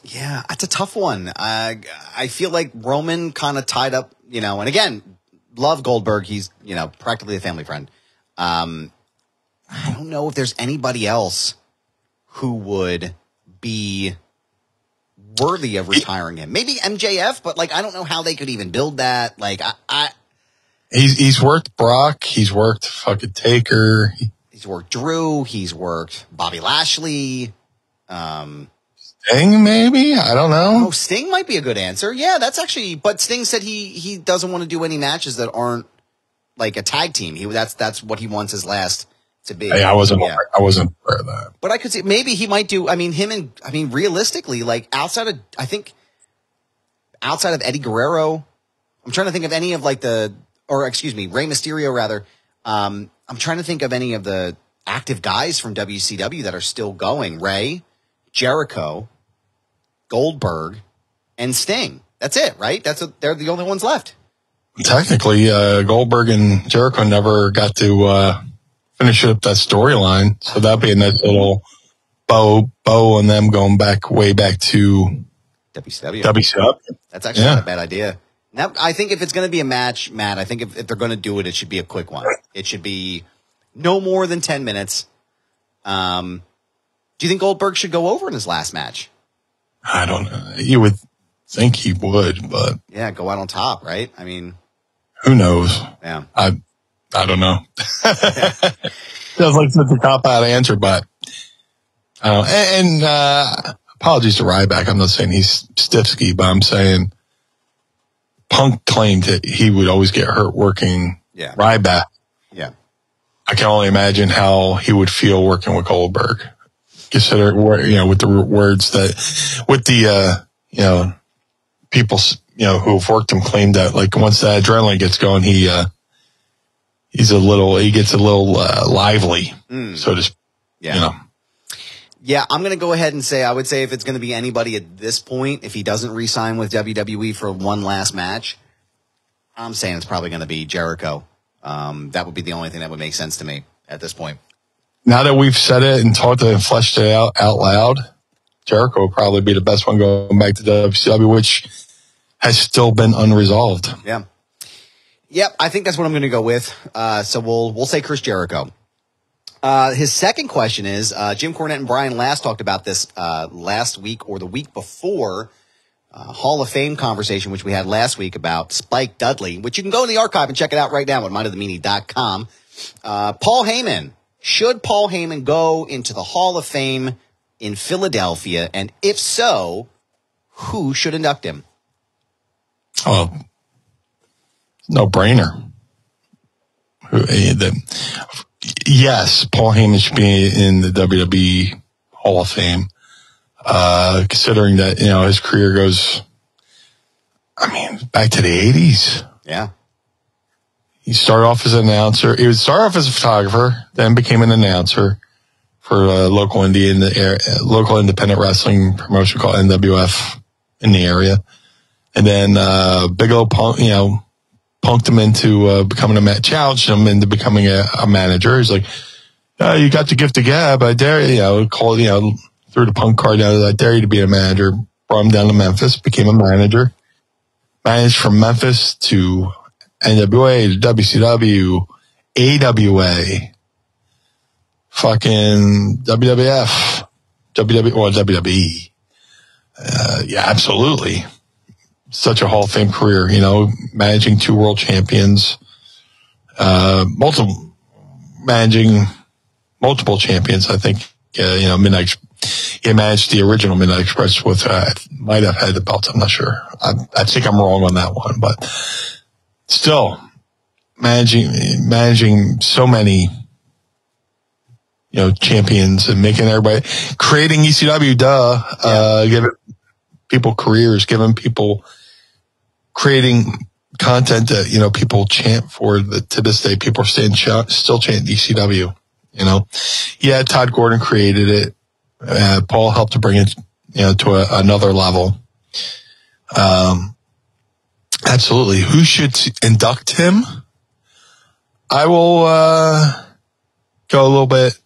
Yeah, that's a tough one. I feel like Roman kind of tied up, you know, and again, love Goldberg. He's, you know, practically a family friend. I don't know if there's anybody else who would be worthy of retiring him. Maybe MJF, but like I don't know how they could even build that. Like he's worked Brock, he's worked fucking Taker, he's worked Drew, he's worked Bobby Lashley, Sting maybe, I don't know. Oh, Sting might be a good answer. Yeah, that's actually. But Sting said he doesn't want to do any matches that aren't like a tag team. That's what he wants his last to be. Hey, I wasn't aware of that. But I could see maybe he might do. I mean, realistically, like outside of Eddie Guerrero, I'm trying to think of any of like Rey Mysterio rather. I'm trying to think of any of the active guys from WCW that are still going. Ray, Jericho, Goldberg, and Sting. That's it, right? They're the only ones left. Technically, Goldberg and Jericho never got to finish up that storyline, so that'd be a nice little bow on them going way back to WCW. That's actually not a bad idea. Now, I think if it's going to be a match, Matt, I think if they're going to do it, it should be a quick one. It should be no more than 10 minutes. Do you think Goldberg should go over in his last match? I don't know. You would think he would, but yeah, go out on top, right? I mean, who knows? Yeah, I don't know. Feels like such a cop-out answer, but I don't know. And apologies to Ryback. I'm not saying he's stiff-ski, but I'm saying Punk claimed that he would always get hurt working Ryback. Yeah, I can only imagine how he would feel working with Goldberg. Consider, with the words that, with the, people, who have worked him claim that, like, once the adrenaline gets going, he gets a little lively, so to speak. Yeah. Yeah, I'm going to go ahead and say, I would say if it's going to be anybody at this point, if he doesn't re-sign with WWE for one last match, I'm saying it's probably going to be Jericho. That would be the only thing that would make sense to me at this point. Now that we've said it and talked it and fleshed it out loud, Jericho would probably be the best one going back to WCW, which has still been unresolved. Yeah. Yep, I think that's what I'm going to go with. So we'll say Chris Jericho. His second question is, Jim Cornette and Brian Last talked about this last week or the week before, Hall of Fame conversation, which we had last week about Spike Dudley, which you can go in the archive and check it out right now at mindofthemeanie.com. Paul Heyman. Should Paul Heyman go into the Hall of Fame in Philadelphia? And if so, who should induct him? Oh, no brainer. Yes, Paul Heyman should be in the WWE Hall of Fame. Considering that, his career goes, back to the 80s. Yeah. He started off as an announcer. He would start off as a photographer, then became an announcer for a local independent wrestling promotion called NWF in the area. And then, Bigelow punked him into, challenged him into becoming a manager. He's like, you got the gift of gab. I dare you, threw the punk card down. I dare you to be a manager. Brought him down to Memphis, became a manager. Managed from Memphis to NWA, to WCW, AWA, fucking WWF, WWE. Yeah, absolutely. Such a Hall of Fame career, managing 2 world champions, managing multiple champions. I think, he managed the original Midnight Express with, might have had the belts. I'm not sure. I think I'm wrong on that one, but still managing so many, champions and making everybody, creating ECW, giving people careers, giving people, creating content that, people chant for. To this day, people are still chanting ECW, Yeah, Todd Gordon created it. Paul helped to bring it, to another level. Absolutely. Who should induct him? I will go a little bit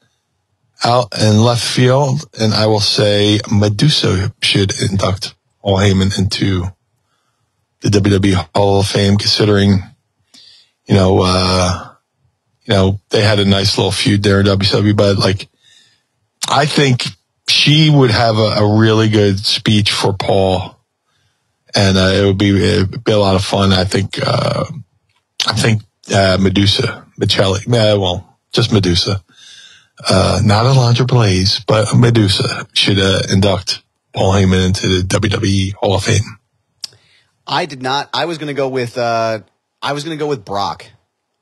out in left field, and I will say Medusa should induct Paul Heyman into the WWE Hall of Fame, considering, they had a nice little feud there in WCW, but I think she would have a really good speech for Paul, and it'd be a lot of fun. I think Medusa, just Medusa, not Alundra Blaze, but Medusa should induct Paul Heyman into the WWE Hall of Fame. I did not. I was going to go with Brock.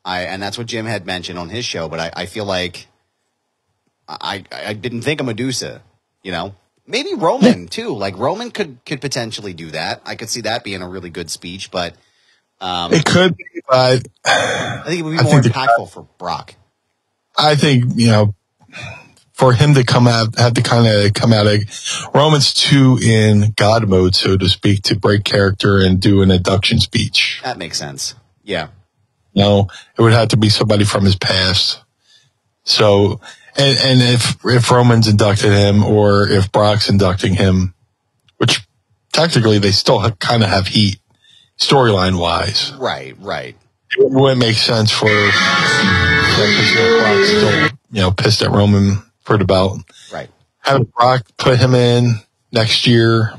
And that's what Jim had mentioned on his show, but I feel like I didn't think of Medusa, Maybe Roman too. Roman could potentially do that. I could see that being a really good speech, but it could be, but I think it would be more impactful for Brock. I think, for him to come out of Roman's too in God mode, so to speak, to break character and do an induction speech. That makes sense. Yeah. It would have to be somebody from his past. So, and if Roman's inducted him, or if Brock's inducting him, which technically they still kind of have heat storyline wise. Right. It wouldn't make sense for Brock still, pissed at Roman for the belt. Right. Have Brock put him in next year,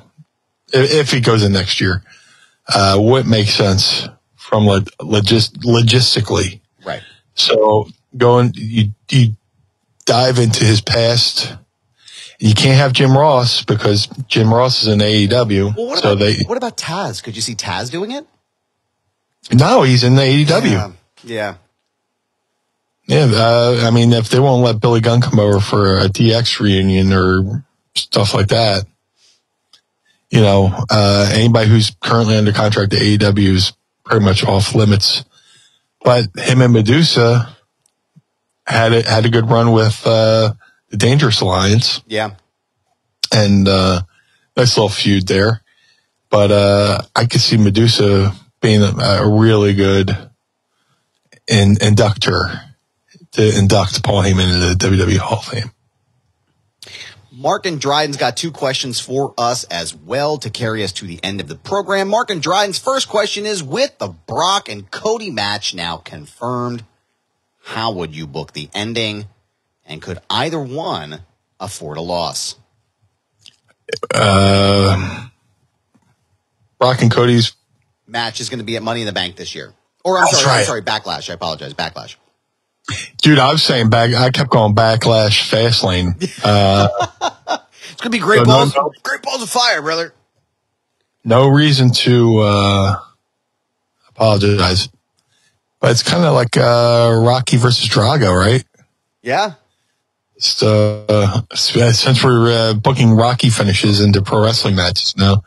if he goes in next year, wouldn't make sense from logistically. Right. So you dive into his past. You can't have Jim Ross because Jim Ross is in AEW. Well, what about Taz? Could you see Taz doing it? No, he's in the AEW. Yeah. Yeah, if they won't let Billy Gunn come over for a DX reunion or stuff like that, anybody who's currently under contract to AEW is pretty much off limits. But him and Medusa had a good run with the Dangerous Alliance. Yeah. And nice little feud there. But I could see Medusa being a really good inductor to induct Paul Heyman into the WWE Hall of Fame. Mark and Dryden's got 2 questions for us as well to carry us to the end of the program. Mark and Dryden's first question is, with the Brock and Cody match now confirmed, how would you book the ending? And could either one afford a loss? Brock and Cody's match is going to be at Money in the Bank this year. Or I'm sorry, Backlash. I apologize, Backlash. Dude, I was saying I kept going Backlash, Fastlane. It's going to be great balls of fire, brother. No reason to apologize. But it's kind of like Rocky versus Drago, right? Yeah. Since we're booking Rocky finishes into pro wrestling matches now.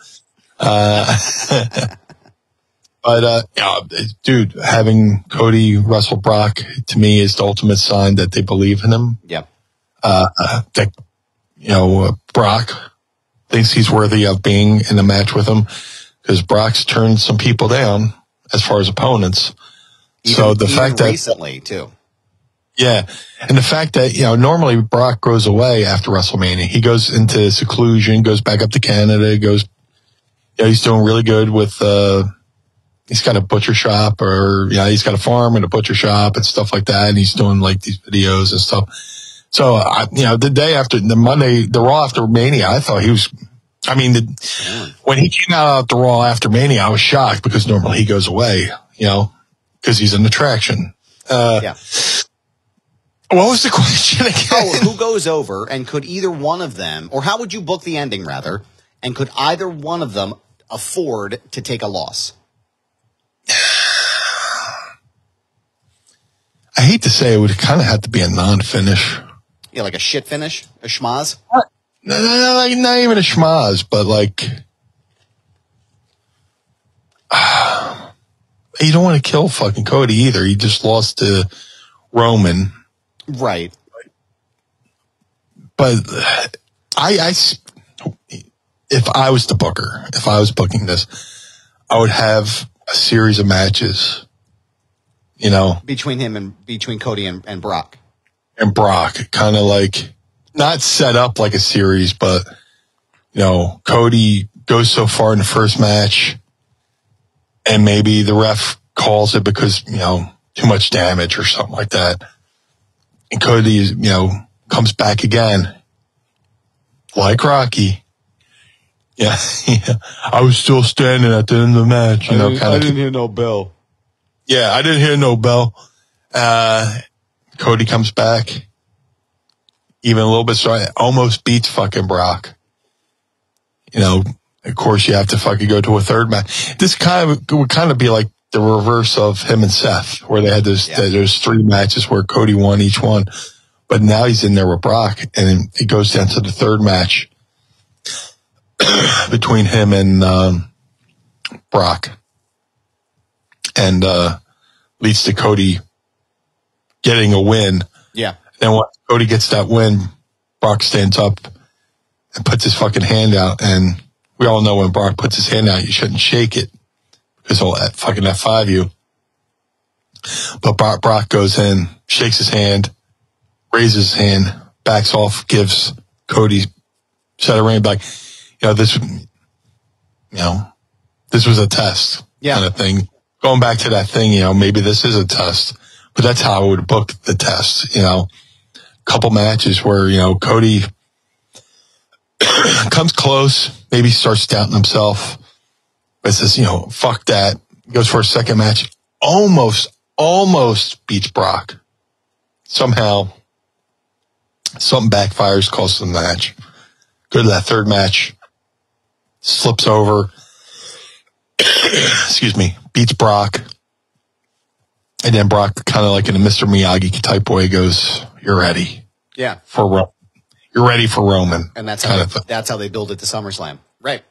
But dude, having Cody wrestle Brock, to me, is the ultimate sign that they believe in him. Yep. That, Brock thinks he's worthy of being in a match with him, because Brock's turned some people down as far as opponents. Even recently too. Yeah. And the fact that, normally Brock goes away after WrestleMania. He goes into seclusion, goes back up to Canada, he's doing really good with, he's got a butcher shop, or, he's got a farm and a butcher shop and stuff like that. And he's doing like these videos and stuff. So, the day after the Raw after Mania, I thought he was, when he came out the Raw after Mania, I was shocked, because normally he goes away, because he's an attraction. Yeah. What was the question again? Who goes over, and could either one of them, or how would you book the ending rather, and could either one of them afford to take a loss? I hate to say it would kind of have to be a non-finish. Yeah, like a shit finish? A schmaz? No, not even a schmaz, but like, you don't want to kill fucking Cody either. He just lost to Roman. Right. But if I was the booker, if I was booking this, I would have a series of matches, between Cody and Brock. And Brock, kind of like, not set up like a series, but, Cody goes so far in the first match, and maybe the ref calls it because, too much damage or something like that. And Cody, comes back again, like Rocky. Yeah. I was still standing at the end of the match, I didn't hear no bell. Yeah, I didn't hear no bell. Cody comes back, even a little bit strong, almost beats fucking Brock. Of course, you have to fucking go to a third match. This would kind of be like the reverse of him and Seth, where they had those 3 matches where Cody won each one. But now he's in there with Brock, and it goes down to the third match between him and Brock, and leads to Cody getting a win. Yeah. And when Cody gets that win, Brock stands up and puts his fucking hand out, and we all know when Brock puts his hand out, you shouldn't shake it, because he'll fucking F5 you. But Brock goes in, shakes his hand, raises his hand, backs off, gives Cody set of rein back. This was a test kind of thing. Going back to that thing, maybe this is a test, but that's how I would book the test. Couple matches where, Cody comes close, maybe starts doubting himself, but says, fuck that. Goes for a second match, almost beats Brock. Somehow, something backfires, costs him the match. Go to that third match, slips over, beats Brock. And then Brock, kind of like in a Mr. Miyagi type way, goes, "You're ready." Yeah. You're ready for Roman. And that's how they build it to SummerSlam. Right.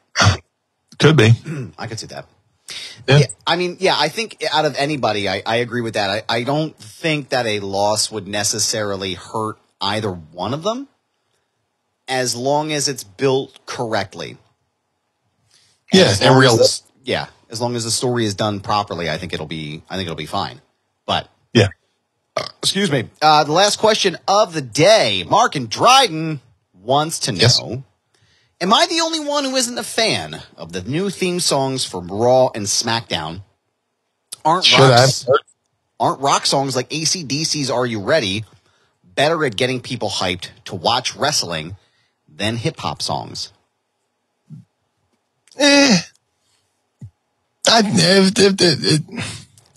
Could be. I could see that. Yeah. I think out of anybody, I agree with that. I don't think that a loss would necessarily hurt either one of them, as long as it's built correctly. Yeah, and real. As long as the story is done properly, I think it'll be fine. But excuse me. The last question of the day, Mark and Dryden. wants to know, Yes. am I the only one who isn't a fan of the new theme songs from Raw and SmackDown? Aren't rock songs like AC/DC's Are You Ready better at getting people hyped to watch wrestling than hip-hop songs? It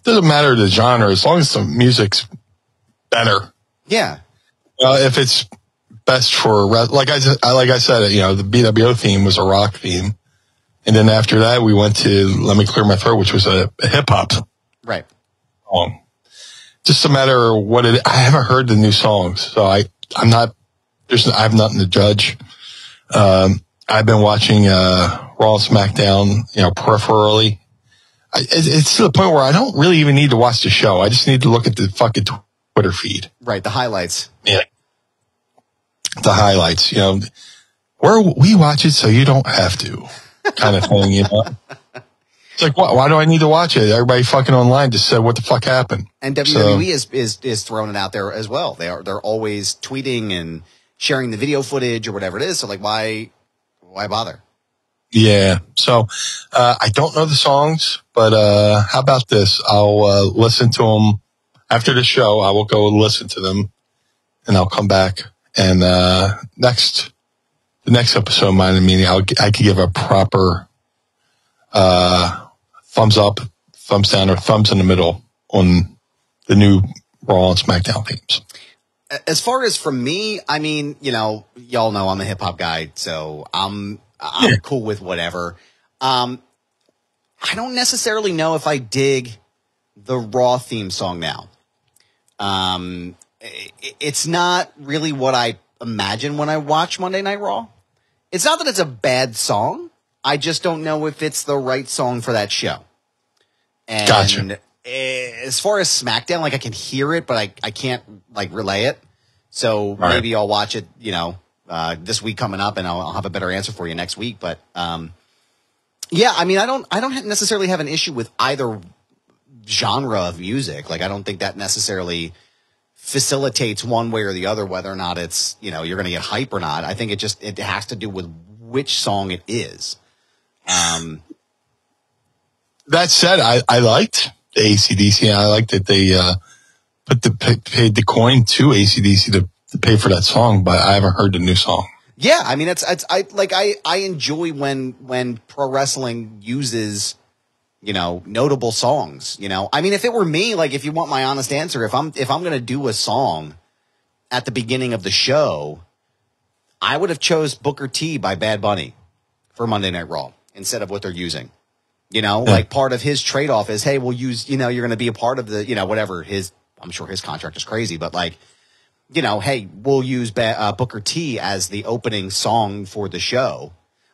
doesn't matter the genre as long as the music's better. Yeah. If it's best for like I said, you know, the BWO theme was a rock theme, and then after that we went to Let Me Clear My Throat, which was a hip hop Right. song. Just a matter of what it. I haven't heard the new songs, so I have nothing to judge. I've been watching Raw and SmackDown, you know, peripherally. It's to the point where I don't really even need to watch the show. I just need to look at the fucking Twitter feed. Right, the highlights. Yeah. The highlights, you know, where we watch it so you don't have to kind of thing, you know. It's like, why do I need to watch it? Everybody fucking online just said, what the fuck happened? And WWE is throwing it out there as well. They're always tweeting and sharing the video footage or whatever it is. So like, why bother? Yeah. So, I don't know the songs, but, how about this? I'll, listen to them after the show. I will go listen to them and I'll come back and, the next episode of Meanie and Meanie, I can give a proper, thumbs up, thumbs down, or thumbs in the middle on the new Raw and SmackDown themes. As far as from me, I mean, you know, y'all know I'm a hip hop guy, so I'm cool with whatever. I don't necessarily know if I dig the Raw theme song now. It's not really what I imagine when I watch Monday Night Raw. It's not that it's a bad song. I just don't know if it's the right song for that show. And Gotcha. As far as SmackDown, like I can hear it, but I can't like relay it. So Right. maybe I'll watch it, you know, this week coming up, and I'll have a better answer for you next week. But yeah, I mean, I don't necessarily have an issue with either genre of music. Like I don't think that necessarily facilitates one way or the other whether or not it's, you know, you're going to get hype or not. I think it has to do with which song it is. That said, I liked the AC/DC, and I liked that they paid the coin to AC/DC to pay for that song, but I haven't heard the new song. Yeah, I mean, I enjoy when pro wrestling uses, you know, notable songs. You know, I mean, if it were me, like if you want my honest answer, if I'm gonna do a song at the beginning of the show, I would have chose Booker T by Bad Bunny for Monday Night Raw instead of what they're using. You know, like part of his trade-off is, hey, we'll use, you know, you're going to be a part of the, you know, whatever I'm sure his contract is crazy, but like, you know, hey, we'll use Booker T as the opening song for the show,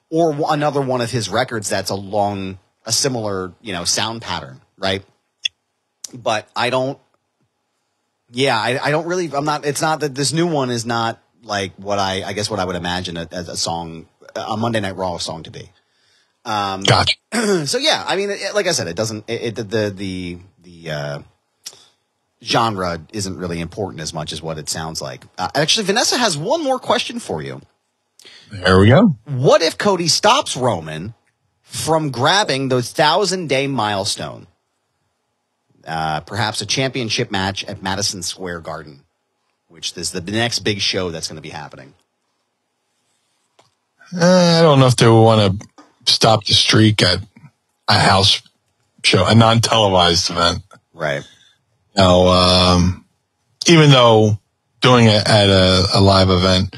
or another one of his records that's a similar, you know, sound pattern, right? But I don't really, it's not that this new one is not like what I guess what I would imagine as a song, a Monday Night Raw song to be. Gotcha. So yeah, I mean, like I said, it doesn't, the genre isn't really important as much as what it sounds like. Actually, Vanessa has one more question for you. There we go. What if Cody stops Roman from grabbing the 1,000-day milestone? Perhaps a championship match at Madison Square Garden, which is the next big show that's going to be happening. I don't know if they want to stop the streak at a house show, a non-televised event. Right. Now, even though doing it at a live event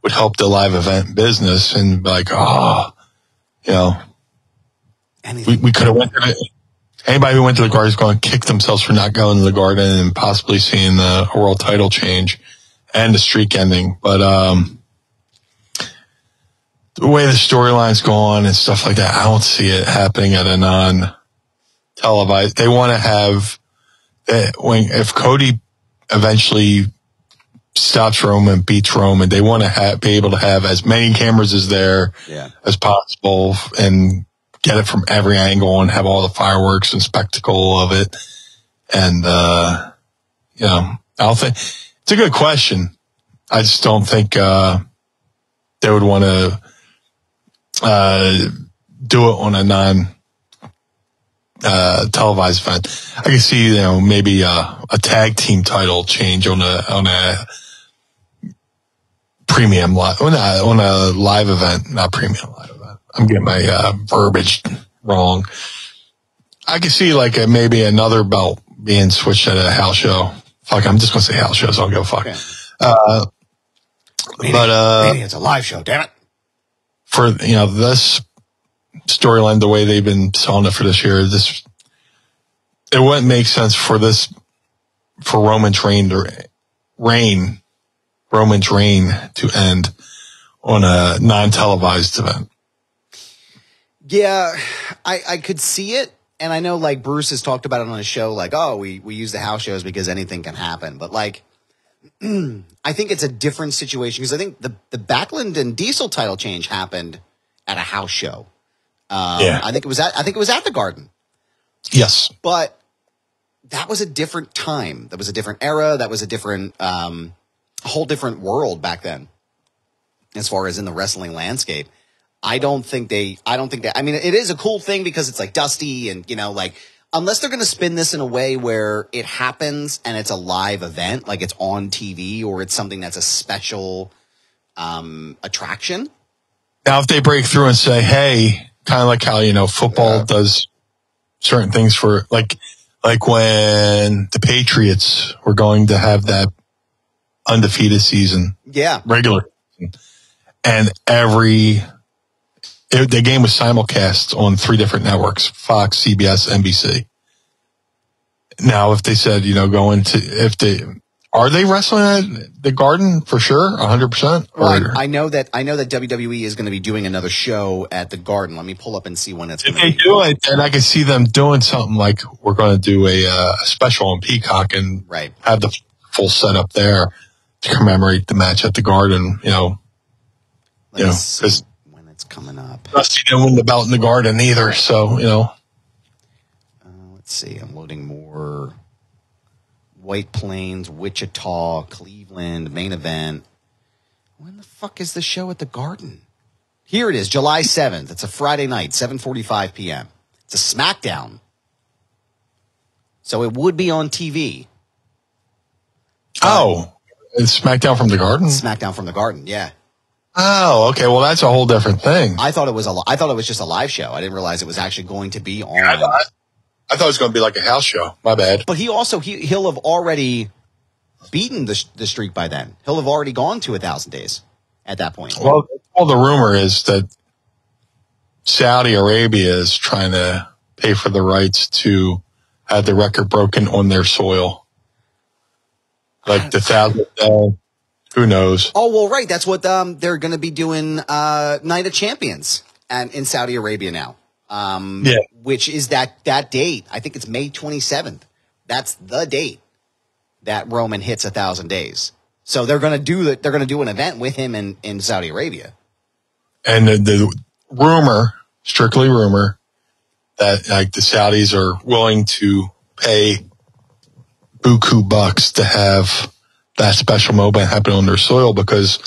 would help the live event business, and be like, oh, you know, we could have went to it. Anybody who went to the Garden is going to kick themselves for not going to the Garden and possibly seeing a world title change and the streak ending. But, the way the storyline's going and stuff like that, I don't see it happening at a non-televised. They want to have if Cody eventually stops Roman, beats Roman, they want to be able to have as many cameras as there as possible and get it from every angle and have all the fireworks and spectacle of it. And, you know, I don't think it's a good question. I just don't think, they would want to do it on a televised event. I can see, maybe a tag team title change on a premium live, on a live event, not premium live event. I'm getting my verbiage wrong. I can see maybe another belt being switched at a house show. Fuck, I'm just gonna say house shows. I'll go fuck. Okay. Maybe it's a live show. Damn it. For this storyline, the way they've been selling it for this year, it wouldn't make sense for Roman's reign to end on a non-televised event. Yeah, I could see it. And I know Bruce has talked about it on his show, we use the house shows because anything can happen. But I think it's a different situation because I think the Backlund and Diesel title change happened at a house show. Yeah. I think it was at the Garden. Yes. But that was a different time. That was a different era. That was a different, whole different world back then as far as in the wrestling landscape. I mean, it is a cool thing because it's Dusty and, unless they're going to spin this in a way where it happens and it's a live event, it's on TV or it's something that's a special, attraction. Now, if they break through and say, hey, kind of like how, football does certain things for, like when the Patriots were going to have that undefeated season. Yeah. Regular season. And the game was simulcast on 3 different networks: Fox, CBS, NBC. Now, if they said, are they wrestling at the Garden for sure, 100%? Right. I know that WWE is going to be doing another show at the Garden. Let me pull up and see when it's going to be. If they do it, then I can see them doing something like we're going to do a special on Peacock and have the full setup there to commemorate the match at the Garden. Because when it's coming up. Dusty didn't win the belt in the Garden either, so let's see. I'm loading more. White Plains, Wichita, Cleveland, main event. When the fuck is the show at the Garden? Here it is, July 7th. It's a Friday night, 7:45 p.m. It's a SmackDown. So it would be on TV. Oh, it's SmackDown from the Garden? SmackDown from the Garden, yeah. Oh, okay. Well, that's a whole different thing. I thought it was just a live show. I didn't realize it was actually going to be on. I thought it was going to be like a house show. My bad. But he'll have already beaten the streak by then. He'll have already gone to 1,000 days at that point. Well, the rumor is that Saudi Arabia is trying to pay for the rights to have the record broken on their soil. Like the 1,000th day. Who knows? Oh, well, right. That's what they're going to be doing Night of Champions in Saudi Arabia now. Which is that date. I think it's May 27th. That's the date that Roman hits 1,000 days. So they're going to do an event with him in Saudi Arabia. And the rumor, strictly rumor, that the Saudis are willing to pay buku bucks to have that special moment happen on their soil, because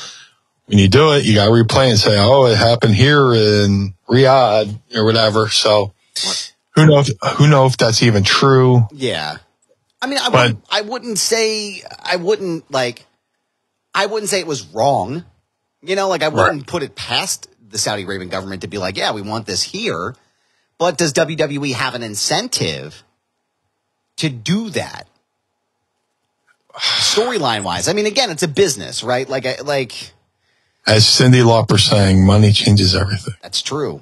when you do it, you got to replay and say, oh, it happened here in Riyadh or whatever. So who knows if that's even true? Yeah. I mean, I wouldn't say it was wrong. I wouldn't put it past the Saudi Arabian government to be like, yeah, we want this here. But does WWE have an incentive to do that? Storyline wise. I mean, again, it's a business, right? As Cyndi Lauper saying, money changes everything. That's true.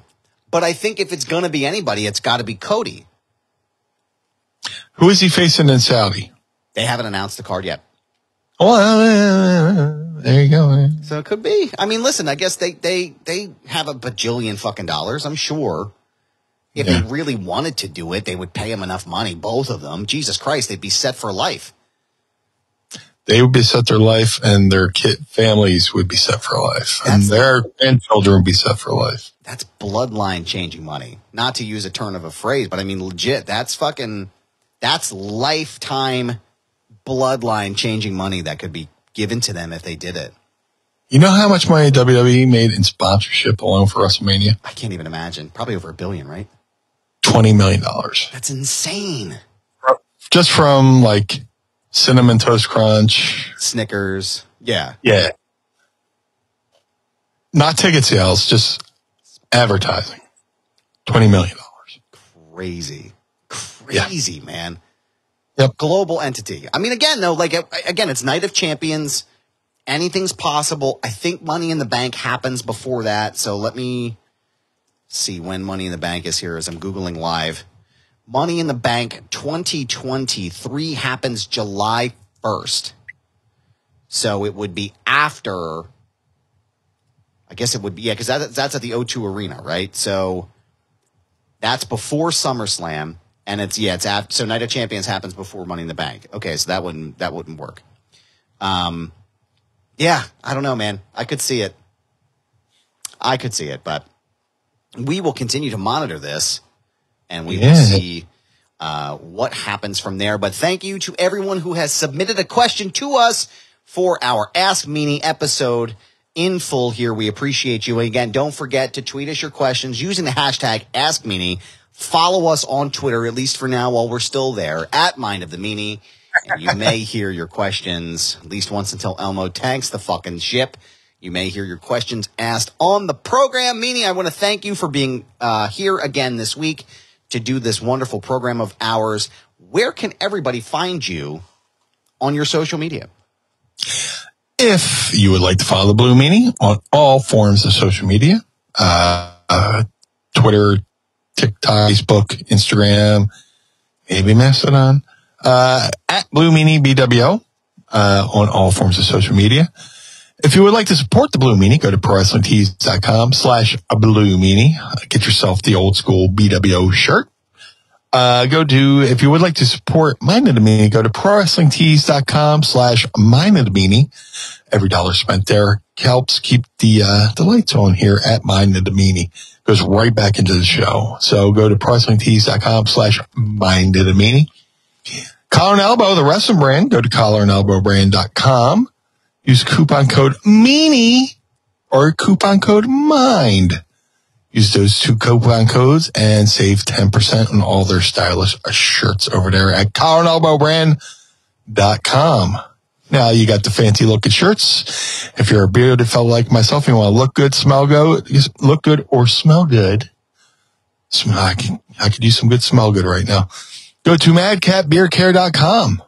But I think if it's going to be anybody, it's got to be Cody. Who is he facing in Saudi? They haven't announced the card yet. Well, there you go. So it could be. I mean, listen, I guess they have a bajillion fucking dollars, I'm sure. If they really wanted to do it, they would pay him enough money, both of them. Jesus Christ, they'd be set for life. They would be set for life, and their families would be set for life, and their grandchildren would be set for life. That's bloodline changing money. Not to use a turn of a phrase, but I mean legit. That's lifetime bloodline changing money that could be given to them if they did it. You know how much money WWE made in sponsorship alone for WrestleMania? I can't even imagine. Probably over $1 billion, right? $20 million. That's insane. Just from like Cinnamon Toast Crunch. Snickers. Yeah. Yeah. Not ticket sales, just advertising. $20 million. Crazy, man. Yep. Global entity. I mean, again, though, it's Night of Champions. Anything's possible. I think Money in the Bank happens before that. So let me see when Money in the Bank is here as I'm Googling live. Money in the Bank 2023 happens July 1st. So it would be after, I guess it would be, because that's at the O2 Arena, right? So that's before SummerSlam. And it's after, so Night of Champions happens before Money in the Bank. Okay, so that wouldn't work. Yeah, I don't know, man. I could see it, but we will continue to monitor this, and we will see what happens from there. But thank you to everyone who has submitted a question to us for our Ask Meanie episode in full here. We appreciate you. And again, don't forget to tweet us your questions using the hashtag AskMeanie. Follow us on Twitter, at least for now, while we're still there, at Mind of the Meanie. And you may hear your questions at least once until Elmo tanks the fucking ship. You may hear your questions asked on the program. Meanie, I want to thank you for being here again this week to do this wonderful program of ours. Where can everybody find you on your social media? If you would like to follow the Blue Meanie on all forms of social media, Twitter, TikTok, Facebook, Instagram, maybe Mastodon, at Blue Meanie BWO, on all forms of social media. If you would like to support the Blue Meanie, go to ProWrestlingTees.com/Blue Meanie. Get yourself the old school BWO shirt. If you would like to support Mind of the Meanie, go to ProWrestlingTees.com/Mind of the Meanie. Every dollar spent there helps keep the lights on here at Mind of the Meanie. Goes right back into the show. So go to ProWrestlingTees.com/Mind of the Meanie. Collar and Elbow, the wrestling brand, go to collarandelbowbrand.com. Use coupon code MEANIE or coupon code MIND. Use those two coupon codes and save 10% on all their stylish shirts over there at collarandelbowbrand.com. Now you got the fancy looking shirts. If you're a bearded fellow like myself, you want to look good, smell good, or smell good. I could use some good smell good right now. Go to madcatbeardcare.com.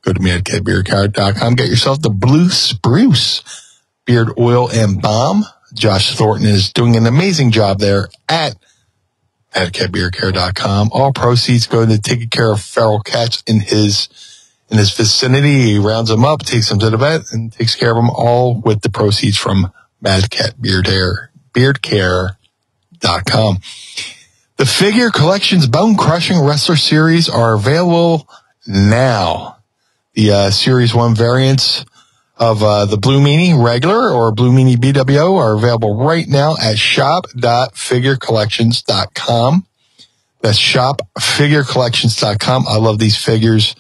Go to madcatbeardcare.com. Get yourself the Blue Spruce beard oil and balm. Josh Thornton is doing an amazing job there at madcatbeardcare.com. All proceeds go to taking care of feral cats in his vicinity. He rounds them up, takes them to the vet, and takes care of them all with the proceeds from madcatbeardcare.com. The Figure Collections Bone Crushing Wrestler Series are available now. The Series 1 variants of the Blue Meanie regular or Blue Meanie BWO are available right now at shop.figurecollections.com. That's shopfigurecollections.com. I love these figures.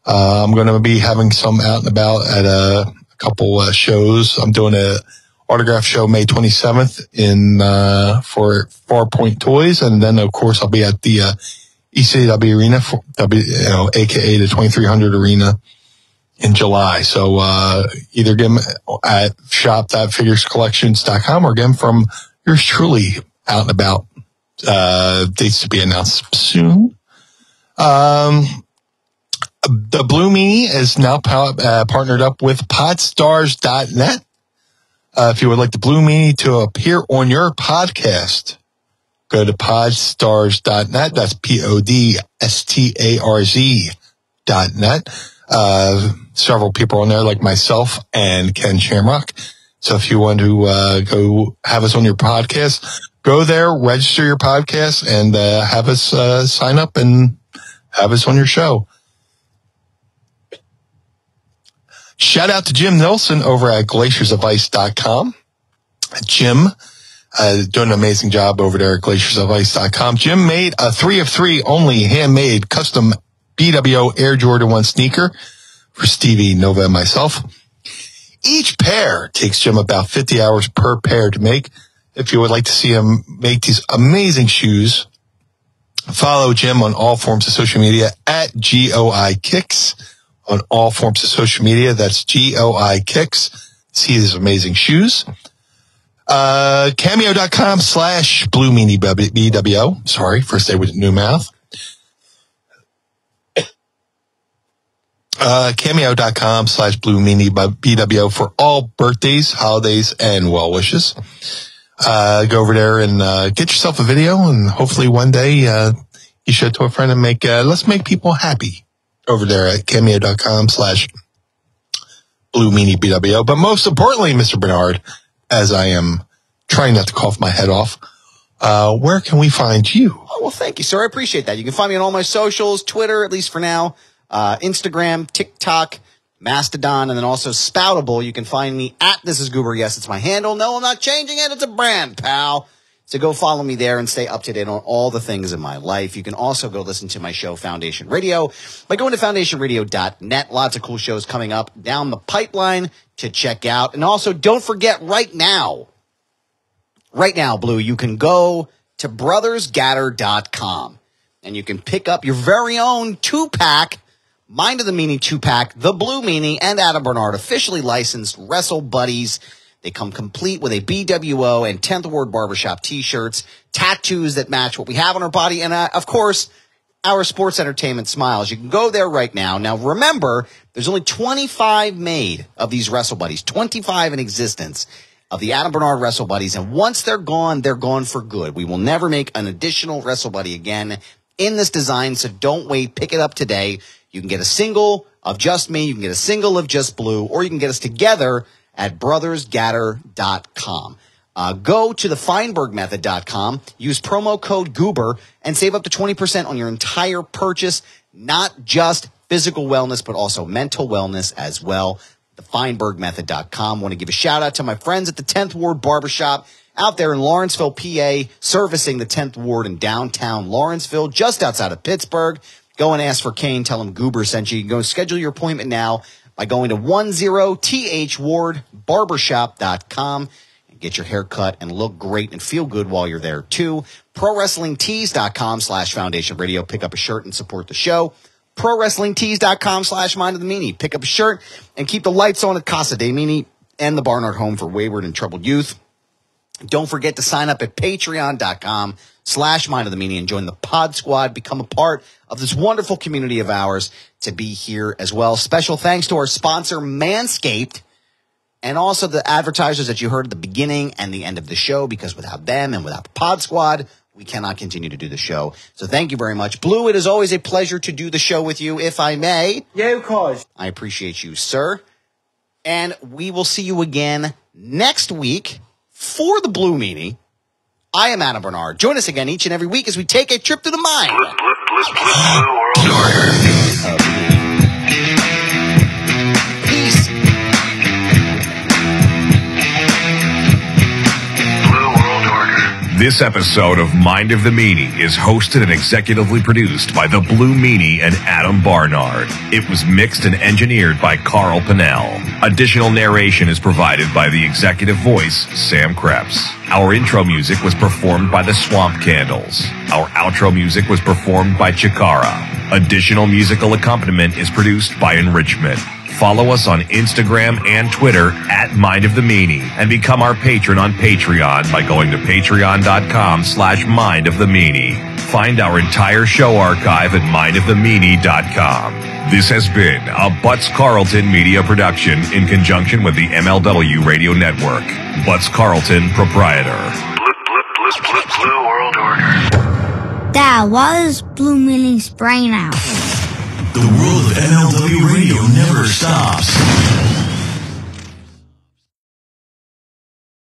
I'm going to be having some out and about at a couple shows. I'm doing a autograph show May 27th for Farpoint Toys, and then of course I'll be at the ECW Arena, aka the 2300 Arena in July. So either get them at shop.figurecollections.com or get them from yours truly out and about. Dates to be announced soon. The Blue Meanie is now partnered up with podstars.net. If you would like the Blue Meanie to appear on your podcast, go to podstars.net. That's PODSTARZ.net. Several people on there like myself and Ken Shamrock. So if you want to go have us on your podcast, go there, register your podcast, and have us sign up and have us on your show. Shout out to Jim Nelson over at glaciersofice.com. Jim, doing an amazing job over there at glaciersofice.com. Jim made a 3 of 3 only handmade custom BWO Air Jordan 1 sneaker for Stevie, Nova, and myself. Each pair takes Jim about 50 hours per pair to make. If you would like to see him make these amazing shoes, follow Jim on all forms of social media at GOI Kicks on all forms of social media. That's GOI Kicks. See these amazing shoes. Cameo.com/Blue Meanie BWO. Sorry, first day with new math. Cameo.com/Blue Meanie BWO for all birthdays, holidays, and well wishes. Go over there and get yourself a video, and hopefully one day you show it to a friend and let's make people happy over there at Cameo.com/Blue Meanie BWO. But most importantly, Mr. Barnard, as I am trying not to cough my head off, where can we find you? Oh, well, thank you, sir. I appreciate that. You can find me on all my socials, Twitter, at least for now, Instagram, TikTok, Mastodon, and then also Spoutable. You can find me at This Is Goober. Yes, it's my handle. No, I'm not changing it. It's a brand, pal. So go follow me there and stay up to date on all the things in my life. You can also go listen to my show, Foundation Radio, by going to foundationradio.net. Lots of cool shows coming up down the pipeline to check out. And also, don't forget right now, Blue, you can go to brothersgaddor.com and you can pick up your very own 2-pack, Mind of the Meanie 2-pack, the Blue Meanie and Adam Barnard, officially licensed Wrestle Buddies. They come complete with a BWO and 10th Ward Barbershop t-shirts, tattoos that match what we have on our body, and of course, our sports entertainment smiles. You can go there right now. Now, remember, there's only 25 made of these Wrestle Buddies, 25 in existence of the Adam Barnard Wrestle Buddies, and once they're gone for good. We will never make an additional Wrestle Buddy again in this design, so don't wait. Pick it up today. You can get a single of just me, you can get a single of just Blue, or you can get us together at brothersgaddor.com. Go to thefeinbergmethod.com, use promo code Goober, and save up to 20% on your entire purchase, not just physical wellness, but also mental wellness as well. Thefeinbergmethod.com. Want to give a shout out to my friends at the 10th Ward Barbershop out there in Lawrenceville, PA, servicing the 10th Ward in downtown Lawrenceville, just outside of Pittsburgh. Go and ask for Kane. Tell him Goober sent you. You can go schedule your appointment now by going to 10thwardbarbershop.com and get your hair cut and look great and feel good while you're there too. ProWrestlingTees.com/Foundation Radio. Pick up a shirt and support the show. ProWrestlingTees.com/Mind of the Meanie. Pick up a shirt and keep the lights on at Casa DeMeanie and the Barnard Home for Wayward and Troubled Youth. Don't forget to sign up at Patreon.com/Mind of the Meanie and join the Pod Squad. Become a part of this wonderful community of ours to be here as well. Special thanks to our sponsor, Manscaped, and also the advertisers that you heard at the beginning and the end of the show, because without them and without the Pod Squad, we cannot continue to do the show. So thank you very much. Blue, it is always a pleasure to do the show with you, if I may. Yeah, of course. I appreciate you, sir. And we will see you again next week for the Blue Meanie. I am Adam Barnard. Join us again each and every week as we take a trip to the mind. Peace. This episode of Mind of the Meanie is hosted and executively produced by the Blue Meanie and Adam Barnard. It was mixed and engineered by Carl Pinnell. Additional narration is provided by the executive voice, Sam Krebs. Our intro music was performed by the Swamp Candles. Our outro music was performed by Chikara. Additional musical accompaniment is produced by Enrichment. Follow us on Instagram and Twitter at Mind of the Meanie and become our patron on Patreon by going to patreon.com/Mind of the Meanie. Find our entire show archive at mindofthemeanie.com. This has been a Butts Carlton media production in conjunction with the MLW Radio Network. Butts Carlton, proprietor. Blue World Order. Dad, why is Blue Meanie's brain out? The world of MLW Radio never stops.